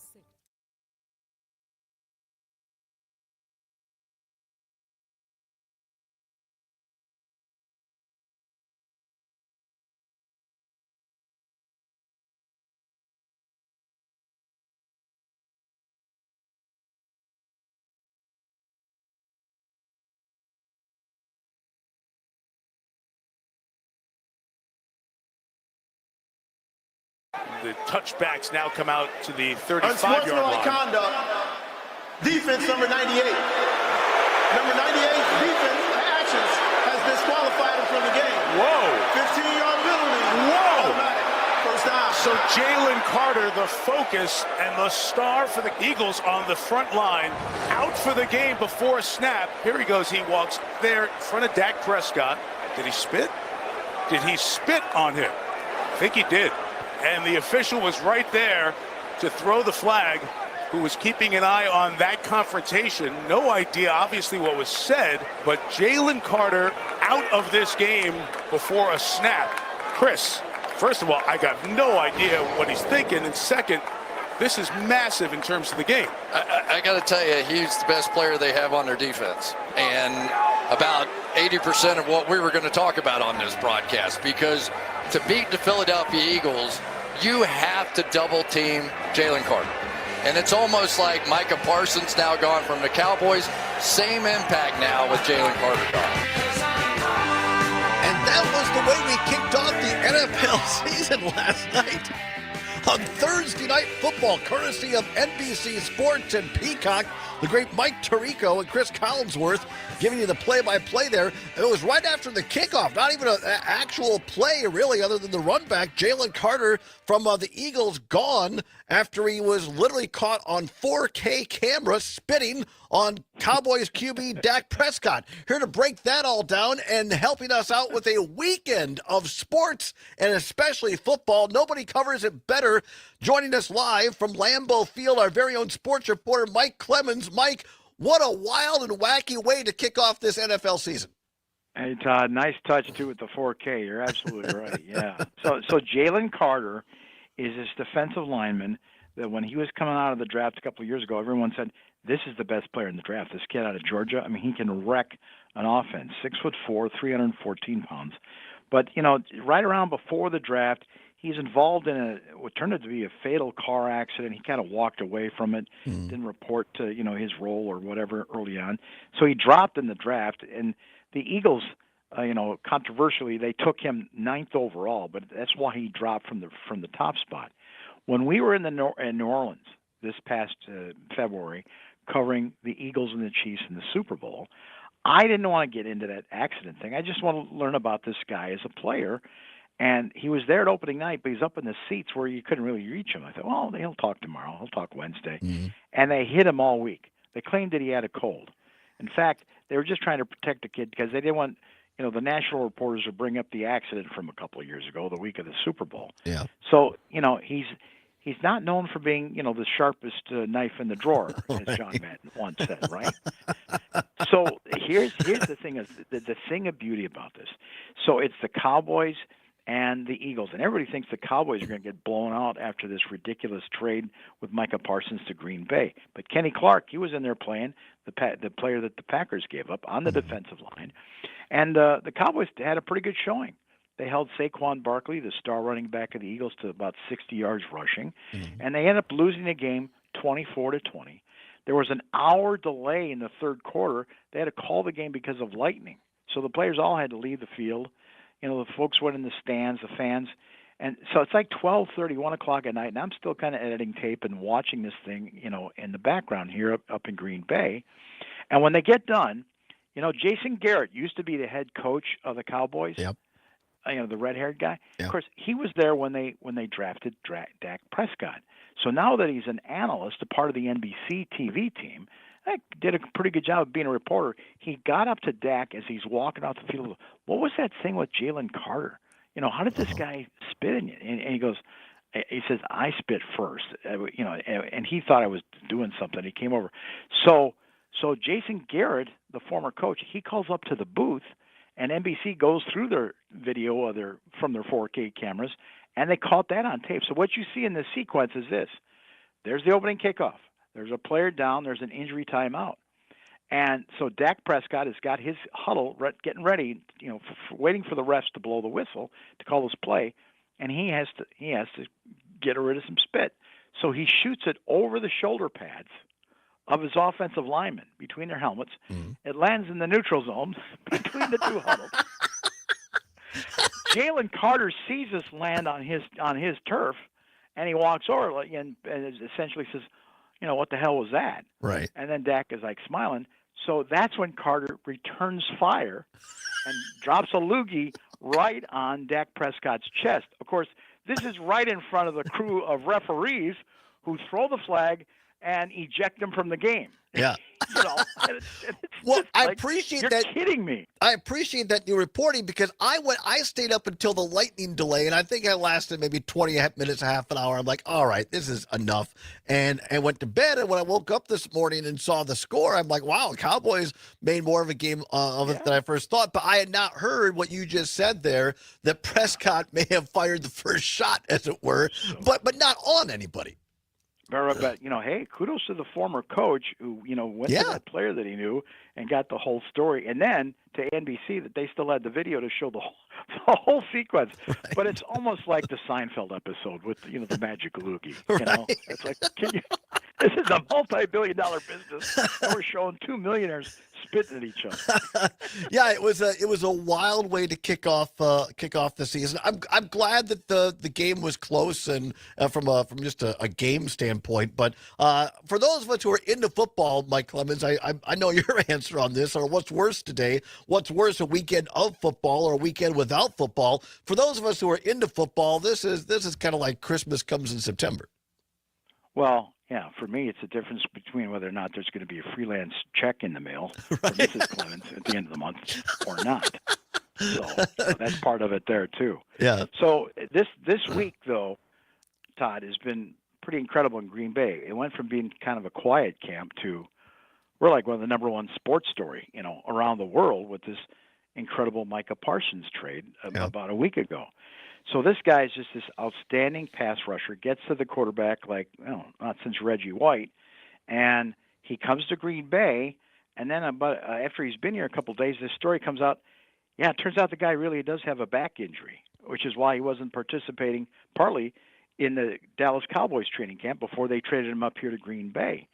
The touchbacks now come out to the 35-yard Unsportsmanlike line. conduct. Defense number 98. Number 98's defense actions has disqualified him from the game. Whoa. 15-yard penalty. Whoa. Automatic. First down. So Jalen Carter, the focus and the star for the Eagles on the front line, out for the game before a snap. Here he goes. He walks there in front of Dak Prescott. Did he spit? Did he spit on him? I think he did. And the official was right there to throw the flag, who was keeping an eye on that confrontation. No idea, obviously, what was said, but Jalen Carter out of this game before a snap. Chris, first of all, I got no idea what he's thinking, and second, this is massive in terms of the game. I got to tell you, he's the best player they have on their defense, and about 80% of what we were going to talk about on this broadcast, because to beat the Philadelphia Eagles, you have to double team Jalen Carter. And it's almost like Micah Parsons now gone from the Cowboys. Same impact now with Jalen Carter gone. And that was the way we kicked off the NFL season last night. On Thursday Night Football, courtesy of NBC Sports and Peacock, the great Mike Tirico and Chris Collinsworth giving you the play-by-play there. And it was right after the kickoff, not even an actual play, really, other than the run back. Jalen Carter from the Eagles gone after he was literally caught on 4K camera spitting on Cowboys QB Dak Prescott. Here to break that all down and helping us out with a weekend of sports and especially football. Nobody covers it better. Joining us live from Lambeau Field, our very own sports reporter, Mike Clemens. Mike, what a wild and wacky way to kick off this NFL season. Hey, Todd, nice touch, too, with the 4K. You're absolutely right, yeah. So Jalen Carter is this defensive lineman that when he was coming out of the draft a couple of years ago, everyone said, this is the best player in the draft. This kid out of Georgia, I mean, he can wreck an offense. 6'4", 314 pounds. But, right around before the draft, he's involved in what turned out to be a fatal car accident. He kind of walked away from it, didn't report to, his role or whatever early on. So he dropped in the draft, and the Eagles, controversially, they took him 9th overall, but that's why he dropped from the top spot. When we were in New Orleans this past February, covering the Eagles and the Chiefs in the Super Bowl, I didn't want to get into that accident thing. I just want to learn about this guy as a player. And he was there at opening night, but he's up in the seats where you couldn't really reach him. I thought, well, he'll talk tomorrow. He'll talk Wednesday. And they hit him all week. They claimed that he had a cold. In fact, they were just trying to protect the kid because they didn't want, the national reporters to bring up the accident from a couple of years ago, the week of the Super Bowl. Yeah. So, he's not known for being, the sharpest knife in the drawer, as John Madden once said, right? So here's the thing, is the thing of beauty about this. So it's the Cowboys and the Eagles. And everybody thinks the Cowboys are going to get blown out after this ridiculous trade with Micah Parsons to Green Bay. But Kenny Clark, he was in there playing, the player that the Packers gave up on the defensive line. And the Cowboys had a pretty good showing. They held Saquon Barkley, the star running back of the Eagles, to about 60 yards rushing. And they ended up losing the game 24-20. There was an hour delay in the third quarter. They had to call the game because of lightning. So the players all had to leave the field. The folks went in the stands, the fans. And so it's like 12:30, 1 o'clock at night, and I'm still kind of editing tape and watching this thing, in the background here up in Green Bay. And when they get done, Jason Garrett used to be the head coach of the Cowboys. Yep. The red-haired guy. Yep. Of course, he was there when they drafted Dak Prescott. So now that he's an analyst, a part of the NBC TV team, did a pretty good job of being a reporter. He got up to Dak as he's walking out the field. What was that thing with Jalen Carter? How did this guy spit in you? And he goes, he says, I spit first. And he thought I was doing something. He came over. So Jason Garrett, the former coach, he calls up to the booth, and NBC goes through their video from their 4K cameras, and they caught that on tape. So what you see in this sequence is this. There's the opening kickoff. There's a player down. There's an injury timeout. And so Dak Prescott has got his huddle getting ready, waiting for the refs to blow the whistle to call this play, and he has to get rid of some spit. So he shoots it over the shoulder pads of his offensive linemen between their helmets. It lands in the neutral zone between the two huddles. Jalen Carter sees this land on his turf, and he walks over and essentially says, what the hell was that? Right. And then Dak is like smiling. So that's when Carter returns fire and drops a loogie right on Dak Prescott's chest. Of course, this is right in front of the crew of referees who throw the flag and eject him from the game. Yeah. Well, I appreciate you're that. You're kidding me. I appreciate that you're reporting because I stayed up until the lightning delay, and I think I lasted maybe 20 minutes, half an hour. I'm like, all right, this is enough. And I went to bed, and when I woke up this morning and saw the score, I'm like, wow, Cowboys made more of a game of it than I first thought. But I had not heard what you just said there, that Prescott may have fired the first shot, as it were, but not on anybody. But hey, kudos to the former coach who went to that player that he knew and got the whole story, and then to NBC that they still had the video to show the whole sequence. Right. But it's almost like the Seinfeld episode with the magic loogie. It's like this is a multi-billion-dollar business, and we're showing two millionaires spitting at each other. Yeah, it was a wild way to kick off the season. I'm glad that the game was close and from just a game standpoint. But for those of us who are into football, Mike Clemens, I know your answer on this. Or what's worse today? What's worse, a weekend of football or a weekend without football? For those of us who are into football, this is kind of like Christmas comes in September. Well, yeah, for me, it's a difference between whether or not there's going to be a freelance check in the mail for Mrs. Clemens at the end of the month or not. So that's part of it there too. Yeah. So this week, though, Todd, has been pretty incredible in Green Bay. It went from being kind of a quiet camp to we're like one of the number one sports story, around the world with this incredible Micah Parsons trade about a week ago. So this guy is just this outstanding pass rusher, gets to the quarterback like, not since Reggie White, and he comes to Green Bay, and then after he's been here a couple of days, this story comes out. Yeah, it turns out the guy really does have a back injury, which is why he wasn't participating partly in the Dallas Cowboys training camp before they traded him up here to Green Bay.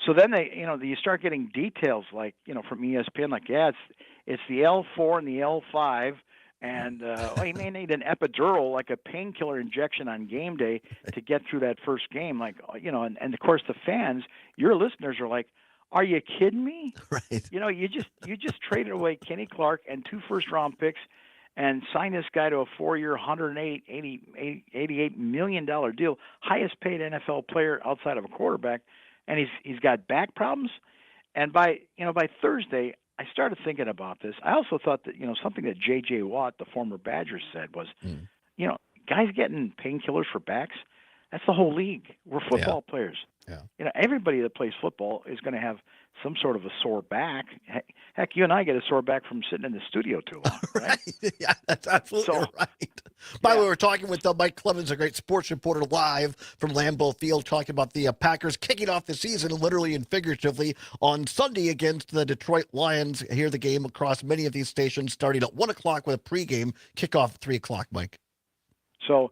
So then you start getting details like, from ESPN, like, it's the L4 and the L5. And he may need an epidural, like a painkiller injection on game day to get through that first game. Like, and of course the fans, your listeners are like, are you kidding me? Right. You just traded away Kenny Clark and 2 first-round picks and signed this guy to a 4-year, $188 million deal, highest paid NFL player outside of a quarterback, and he's got back problems. And by Thursday, I started thinking about this. I also thought that, something that J.J. Watt, the former Badgers, said was, guys getting painkillers for backs, that's the whole league. We're football players. Yeah. Everybody that plays football is going to have some sort of a sore back. Heck, you and I get a sore back from sitting in the studio too long. Right? Yeah, that's absolutely right. By the way, we're talking with Mike Clemens, a great sports reporter, live from Lambeau Field, talking about the Packers kicking off the season, literally and figuratively, on Sunday against the Detroit Lions. Hear the game across many of these stations, starting at 1 o'clock with a pregame, kickoff at 3 o'clock, Mike. So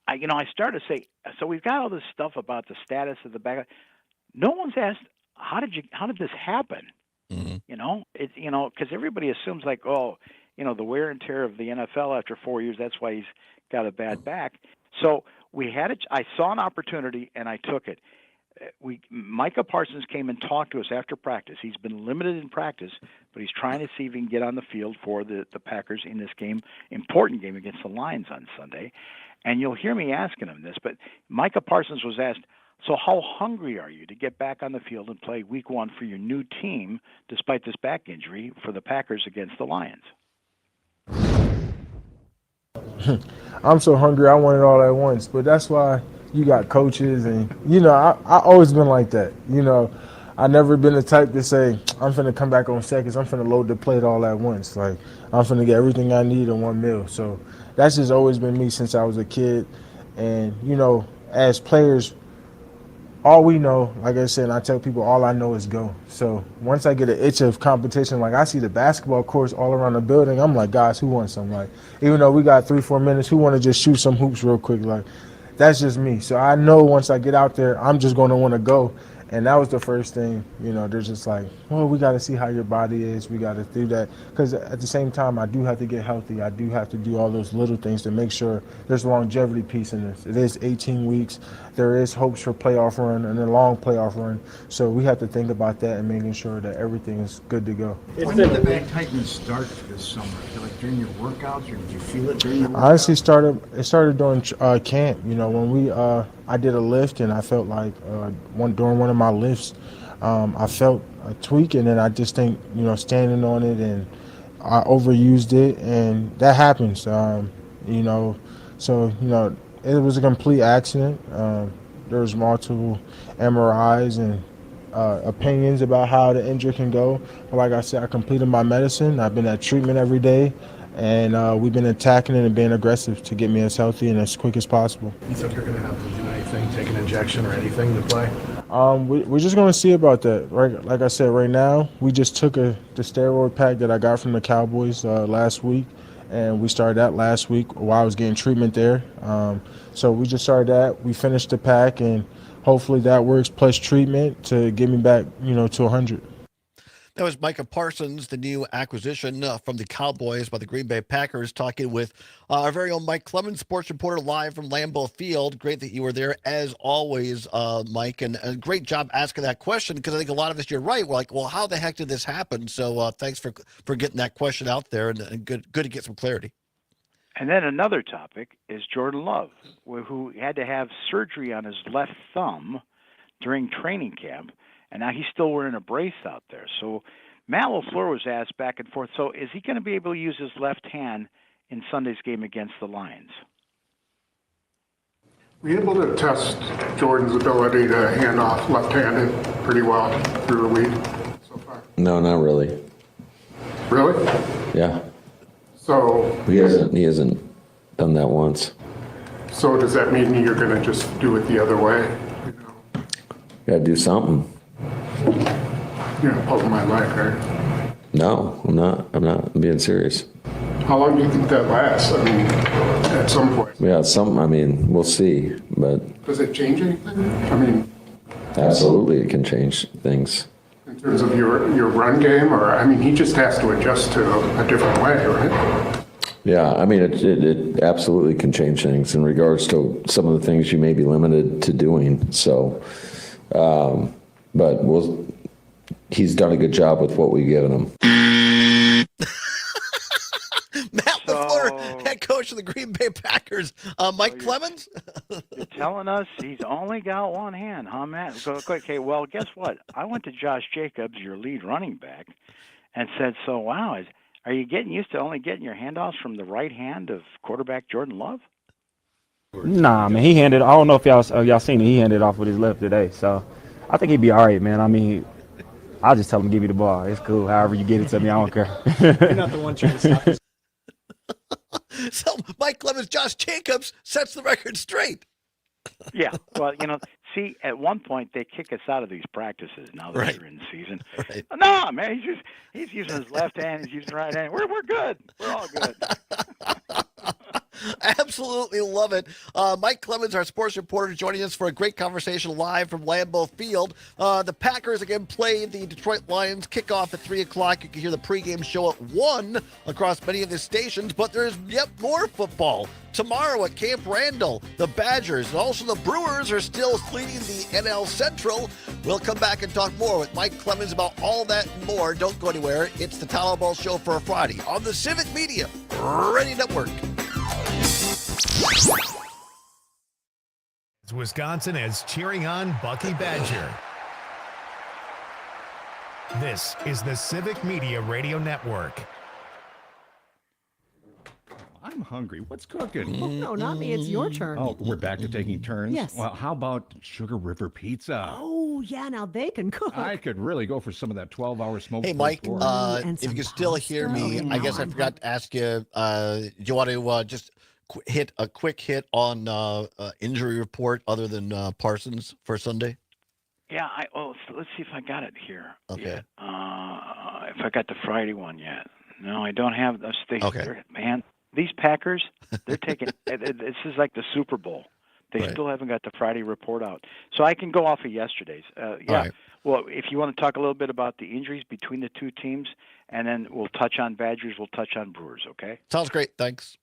I started to say, so we've got all this stuff about the status of the back. No one's asked, how did this happen? Mm-hmm. Because everybody assumes like, the wear and tear of the NFL after 4 years, that's why he's got a bad back. So I saw an opportunity and I took it. Micah Parsons came and talked to us after practice. He's been limited in practice, but he's trying to see if he can get on the field for the Packers in this game, important game against the Lions on Sunday. And you'll hear me asking him this, but Micah Parsons was asked, so how hungry are you to get back on the field and play week 1 for your new team, despite this back injury for the Packers against the Lions? I'm so hungry, I want it all at once. But that's why you got coaches, and I always been like that. I never been the type to say I'm finna come back on seconds. I'm finna load the plate all at once. Like I'm finna get everything I need in one meal. So that's just always been me since I was a kid. And as players, all we know, like I said, I tell people all I know is go. So once I get an itch of competition, like I see the basketball courts all around the building, I'm like, guys, who wants some? Like, even though we got 3-4 minutes, who want to just shoot some hoops real quick? Like, that's just me. So I know once I get out there, I'm just going to want to go. And that was the first thing, they're just like, well, we got to see how your body is. We got to do that. Because at the same time, I do have to get healthy. I do have to do all those little things to make sure there's a longevity piece in this. It is 18 weeks. There is hopes for playoff run and a long playoff run. So we have to think about that and making sure that everything is good to go. When did the back tightness start this summer? Like during your workouts, or did you feel it during your workouts? I honestly started during camp. When I did a lift and I felt like during one of my lifts, I felt a tweak, and then I just think standing on it, and I overused it, and that happens. So it was a complete accident. There was multiple MRIs and opinions about how the injury can go. But like I said, I completed my medicine. I've been at treatment every day. And we've been attacking it and being aggressive to get me as healthy and as quick as possible. You think you're going to have to do anything, take an injection or anything to play? We're just going to see about that. Right, like I said, right now, we just took the steroid pack that I got from the Cowboys last week, and we started that last week while I was getting treatment there. So we just started that. We finished the pack, and hopefully that works, plus treatment to get me back, to 100. That was Micah Parsons, the new acquisition from the Cowboys by the Green Bay Packers, talking with our very own Mike Clemens, sports reporter, live from Lambeau Field. Great that you were there, as always, Mike, and a great job asking that question, because I think a lot of us, you're right, we're like, well, how the heck did this happen? So thanks for getting that question out there, and good to get some clarity. And then another topic is Jordan Love, who had to have surgery on his left thumb during training camp. And now he's still wearing a brace out there. So Matt LaFleur was asked back and forth, so is he going to be able to use his left hand in Sunday's game against the Lions? Were you able to test Jordan's ability to hand off left-handed pretty well through the week so far? No, not really. Really? Yeah. So he hasn't done that once. So does that mean you're going to just do it the other way? Got to do something. You're not pulling my leg, right? No, I'm not. I'm being serious. How long do you think that lasts? I mean, at some point. Yeah, we'll see. But does it change anything? I mean, absolutely, it can change things. In terms of your run game, or I mean, he just has to adjust to a different way, right? Yeah, I mean, it absolutely can change things in regards to some of the things you may be limited to doing. So, but he's done a good job with what we've given him. Matt LaFleur, head coach of the Green Bay Packers. Mike Clemens? You're telling us he's only got one hand, huh, Matt? Okay, well, guess what? I went to Josh Jacobs, your lead running back, and said, so, wow, are you getting used to only getting your handoffs from the right hand of quarterback Jordan Love? Nah, man, he handed. I don't know if y'all seen it. He handed off with his left today, so I think he'd be all right, man. I mean, I'll just tell him to give you the ball. It's cool. However you get it to me, I don't care. You're not the one trying to stop us. So Mike Clemens, Josh Jacobs sets the record straight. Yeah, well, see, at one point they kick us out of these practices now that we're in season. Right. No, man, he's using his left hand, he's using the right hand. We're good. We're all good. Absolutely love it. Mike Clemens, our sports reporter, joining us for a great conversation live from Lambeau Field. The Packers again play the Detroit Lions. Kickoff at 3 o'clock. You can hear the pregame show at 1 across many of the stations, but there's yet more football. Tomorrow at Camp Randall, the Badgers and also the Brewers are still leading the NL Central. We'll come back and talk more with Mike Clemens about all that and more. Don't go anywhere. It's the Tyler Ball Show for a Friday on the Civic Media Radio Network. Wisconsin is cheering on Bucky Badger. This is the Civic Media Radio Network. I'm hungry. What's cooking? Oh, no, not me. It's your turn. Oh, we're back to taking turns? Yes. Well, how about Sugar River Pizza? Oh, yeah, now they can cook. I could really go for some of that 12-hour smoke. Hey, Mike, if you can still hear me, I guess I forgot to ask you, do you want to just hit a quick hit on injury report other than Parsons for Sunday? Yeah, let's see if I got it here. Okay. Yet. If I got the Friday one yet. No, I don't have those. Okay. Man, these Packers, they're taking this is like the Super Bowl. They still haven't got the Friday report out. So I can go off of yesterday's. right. Well, if you want to talk a little bit about the injuries between the two teams, and then we'll touch on Badgers, we'll touch on Brewers, okay? Sounds great. Thanks.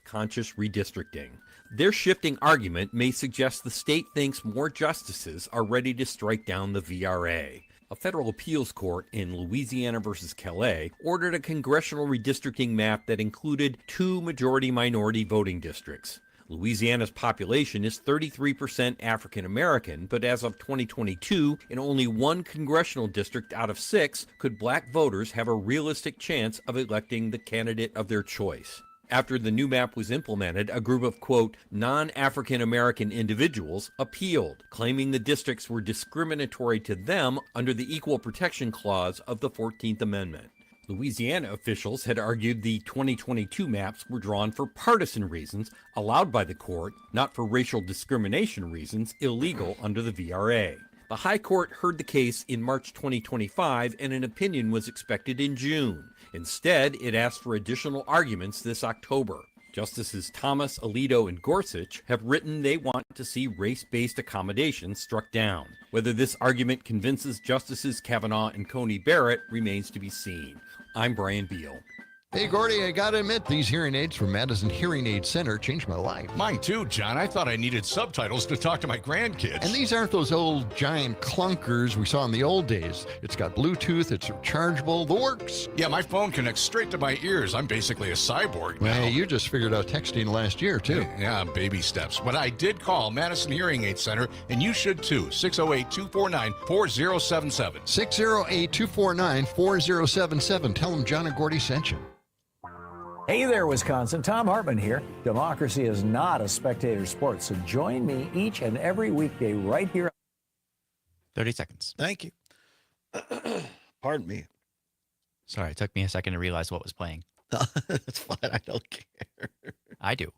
Conscious redistricting. Their shifting argument may suggest the state thinks more justices are ready to strike down the VRA. A federal appeals court in Louisiana versus Calais ordered a congressional redistricting map that included 2 majority-minority voting districts. Louisiana's population is 33% African American, but as of 2022, in only 1 congressional district out of 6 could black voters have a realistic chance of electing the candidate of their choice. After the new map was implemented, a group of, quote, non-African American individuals appealed, claiming the districts were discriminatory to them under the Equal Protection Clause of the 14th Amendment. Louisiana officials had argued the 2022 maps were drawn for partisan reasons, allowed by the court, not for racial discrimination reasons, illegal under the VRA. The High Court heard the case in March 2025, and an opinion was expected in June. Instead, it asked for additional arguments this October. Justices Thomas, Alito, and Gorsuch have written they want to see race-based accommodations struck down. Whether this argument convinces Justices Kavanaugh and Coney Barrett remains to be seen. I'm Brian Beal. Hey, Gordy, I gotta admit, these hearing aids from Madison Hearing Aid Center changed my life. Mine too, John. I thought I needed subtitles to talk to my grandkids. And these aren't those old giant clunkers we saw in the old days. It's got Bluetooth, it's rechargeable, the works. Yeah, my phone connects straight to my ears. I'm basically a cyborg now. Hey, you just figured out texting last year, too. Yeah, baby steps. But I did call Madison Hearing Aid Center, and you should too. 608-249-4077. 608-249-4077. Tell them John and Gordy sent you. Hey there, Wisconsin. Tom Hartman here. Democracy is not a spectator sport, so join me each and every weekday right here. 30 seconds. Thank you. Pardon me. Sorry, it took me a second to realize what was playing. That's fine. I don't care. I do.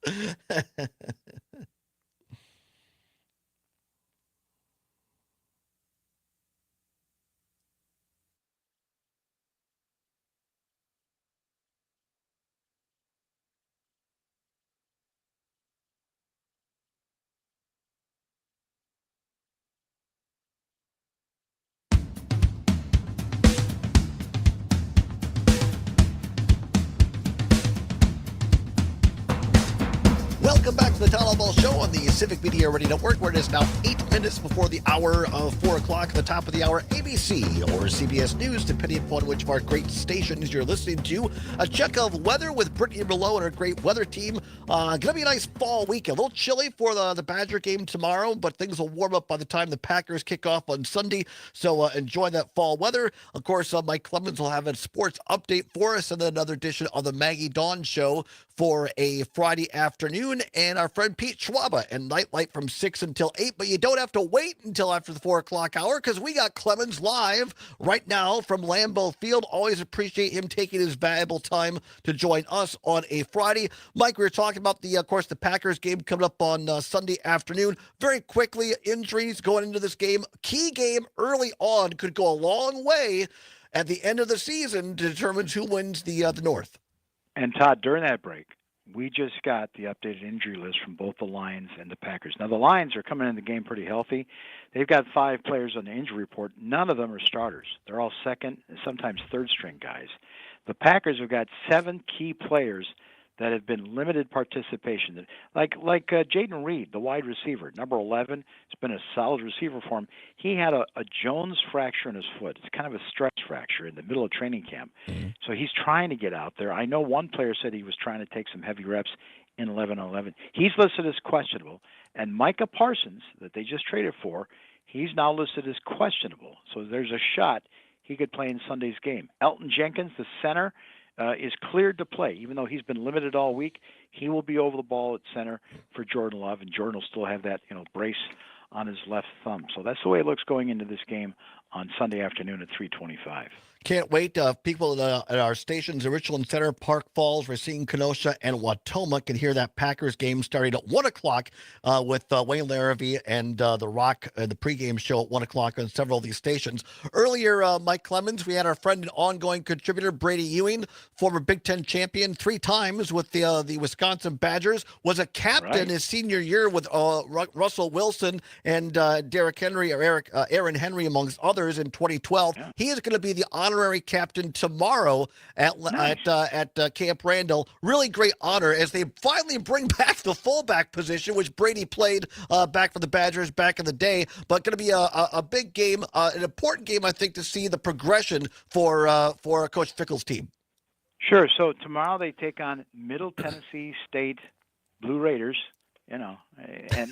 Welcome back to the Todd Allbaugh Show on the Civic Media Radio Network, where it is now 8 minutes before the hour of 4 o'clock. At the top of the hour, ABC or CBS News, depending upon which of our great stations you're listening to. A check of weather with Brittany Merlot and her great weather team. Going to be a nice fall weekend. A little chilly for the Badger game tomorrow, but things will warm up by the time the Packers kick off on Sunday. So enjoy that fall weather. Of course, Mike Clemens will have a sports update for us, and then another edition of the Maggie Dawn Show for a Friday afternoon, and our friend Pete Schwaba and Nightlight from 6 until 8. But you don't have to wait until after the 4 o'clock hour, because we got Clemens live right now from Lambeau Field. Always appreciate him taking his valuable time to join us on a Friday. Mike, we were talking about of course, the Packers game coming up on Sunday afternoon. Very quickly, injuries going into this game. Key game early on could go a long way at the end of the season to determine who wins the North. And Todd, during that break, we just got the updated injury list from both the Lions and the Packers. Now, the Lions are coming in the game pretty healthy. They've got 5 players on the injury report. None of them are starters. They're all second and sometimes third-string guys. The Packers have got 7 key players that have been limited participation. Like Jaden Reed, the wide receiver, number 11, has been a solid receiver for him. He had a Jones fracture in his foot. It's kind of a stress fracture in the middle of training camp. So he's trying to get out there. I know one player said he was trying to take some heavy reps in 11-on-11. He's listed as questionable. And Micah Parsons, that they just traded for, he's now listed as questionable. So there's a shot he could play in Sunday's game. Elton Jenkins, the center, is cleared to play. Even though he's been limited all week, he will be over the ball at center for Jordan Love, and Jordan will still have that brace on his left thumb. So that's the way it looks going into this game on Sunday afternoon at 3:25. Can't wait. People at our stations in Richland Center, Park Falls, Racine, Kenosha, and Watoma can hear that Packers game starting at 1 o'clock with Wayne Larrivee and The Rock, the pregame show at 1 o'clock on several of these stations. Earlier, Mike Clemens, we had our friend and ongoing contributor, Brady Ewing, former Big Ten champion 3 times with the Wisconsin Badgers, was a captain his senior year with Russell Wilson and Derrick Henry, or Aaron Henry, amongst others, in 2012. Yeah. He is going to be the honorary captain tomorrow at Camp Randall. Really great honor as they finally bring back the fullback position, which Brady played back for the Badgers back in the day. But going to be a big game, an important game, I think, to see the progression for Coach Fickell's team. Sure. So tomorrow they take on Middle Tennessee State Blue Raiders. You know, and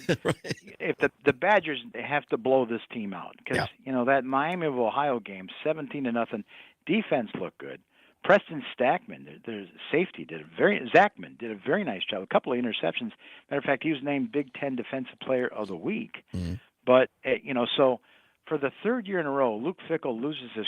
if the Badgers have to blow this team out, because that Miami of Ohio game, 17-0, defense looked good. Preston Stackman, their safety, Zachman did a very nice job. A couple of interceptions. Matter of fact, he was named Big Ten Defensive Player of the Week. Mm-hmm. But so for the 3rd year in a row, Luke Fickell loses his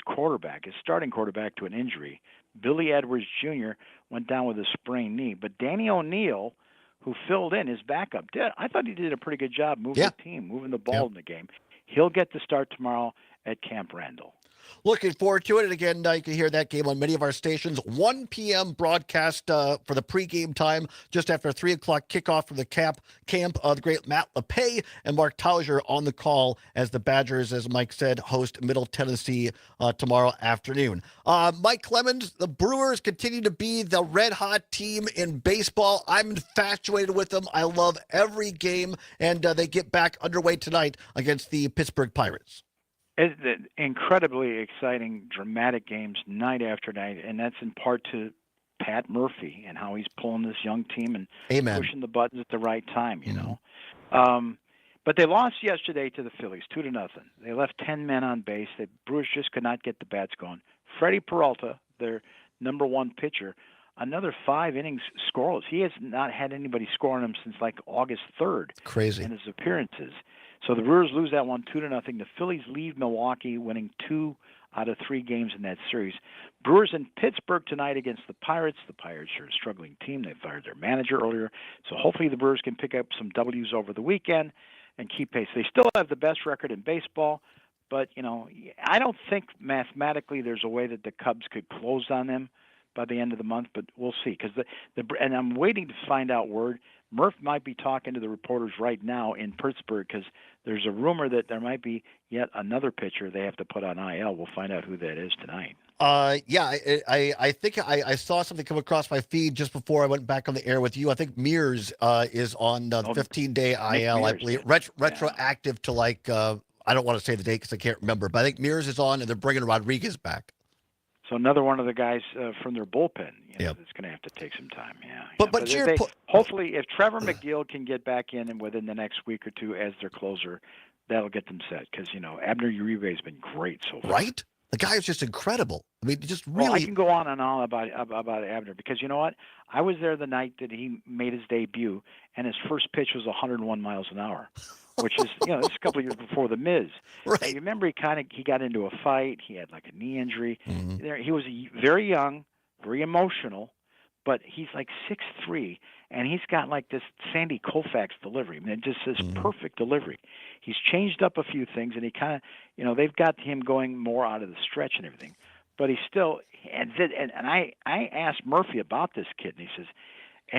starting quarterback, to an injury. Billy Edwards Jr. went down with a sprained knee, but Danny O'Neal, who filled in his backup, I thought he did a pretty good job moving the team, moving the ball in the game. He'll get the start tomorrow at Camp Randall. Looking forward to it. And again, you can hear that game on many of our stations. 1 p.m. broadcast for the pregame time, just after 3 o'clock kickoff from the camp. The great Matt LePay and Mark Tauger on the call as the Badgers, as Mike said, host Middle Tennessee tomorrow afternoon. Mike Clemens, the Brewers continue to be the red-hot team in baseball. I'm infatuated with them. I love every game, and they get back underway tonight against the Pittsburgh Pirates. It's incredibly exciting, dramatic games night after night, and that's in part to Pat Murphy and how he's pulling this young team and pushing the buttons at the right time, you know. But they lost yesterday to the Phillies, 2-0. They left 10 men on base. The Brewers just could not get the bats going. Freddie Peralta, their number 1 pitcher, another 5 innings scoreless. He has not had anybody score on him since like August 3rd. Crazy. In his appearances. So the Brewers lose that one 2-0. The Phillies leave Milwaukee, winning 2 out of 3 games in that series. Brewers in Pittsburgh tonight against the Pirates. The Pirates are a struggling team. They fired their manager earlier. So hopefully the Brewers can pick up some W's over the weekend and keep pace. They still have the best record in baseball, but, I don't think mathematically there's a way that the Cubs could close on them by the end of the month, but we'll see. And I'm waiting to find out word. Murph might be talking to the reporters right now in Pittsburgh because there's a rumor that there might be yet another pitcher they have to put on IL. We'll find out who that is tonight. I think I saw something come across my feed just before I went back on the air with you. I think Mears is on the 15-day IL, I believe, retroactive to I don't want to say the date because I can't remember, but I think Mears is on and they're bringing Rodriguez back. So another one of the guys from their bullpen, it's going to have to take some time. But hopefully, if Trevor McGill can get back in within the next week or two as their closer, that'll get them set. Because Abner Uribe has been great so far. Right? The guy is just incredible. I mean, just really. Well, I can go on and on about Abner because you know what? I was there the night that he made his debut, and his first pitch was 101 miles an hour. Which is, it's a couple of years before the Miz. Right. You remember he got into a fight. He had like a knee injury. Mm-hmm. He was very young, very emotional, but he's like 6'3", and he's got like this Sandy Koufax delivery. I mean, just this perfect delivery. He's changed up a few things, and he kind of, they've got him going more out of the stretch and everything. But he's still, and I asked Murphy about this kid, and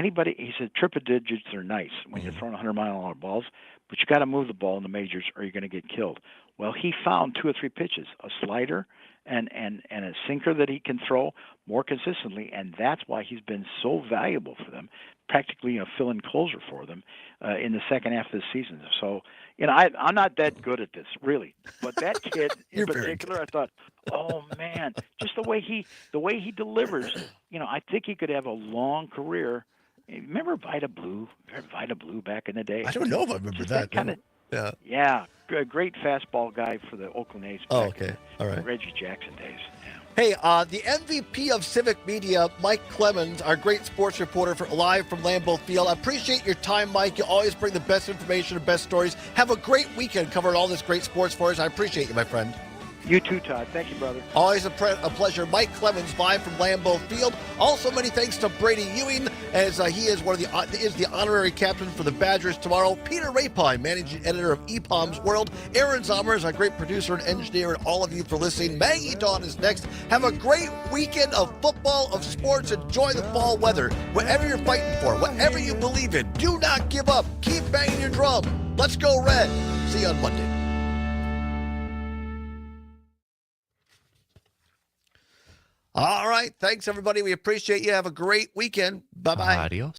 he said, triple digits are nice when you're throwing 100-mile-an-hour balls, but you got to move the ball in the majors or you're going to get killed. Well, he found 2 or 3 pitches, a slider and a sinker that he can throw more consistently, and that's why he's been so valuable for them, practically a fill-in closer for them in the second half of the season. So, I'm not that good at this, really, but that kid in particular, I thought, oh man, just the way he delivers, I think he could have a long career. Remember Vita Blue? Vita Blue back in the day? I don't know if I remember that. Yeah. Yeah, great fastball guy for the Oakland A's. Oh, back in okay. All right. the Reggie Jackson days. Hey, the MVP of Civic Media, Mike Clemens, our great sports reporter live from Lambeau Field. I appreciate your time, Mike. You always bring the best information and best stories. Have a great weekend covering all this great sports for us. I appreciate you, my friend. You too, Todd. Thank you, brother. Always a pleasure. Mike Clemens live from Lambeau Field. Also, many thanks to Brady Ewing, as he is the honorary captain for the Badgers tomorrow. Peter Rapine, managing editor of EPOM's World. Aaron Zomer is our great producer and engineer, and all of you for listening. Maggie Dawn is next. Have a great weekend of football, of sports. Enjoy the fall weather. Whatever you're fighting for, whatever you believe in, do not give up. Keep banging your drum. Let's go Red. See you on Monday. All right. Thanks, everybody. We appreciate you. Have a great weekend. Bye-bye. Adios.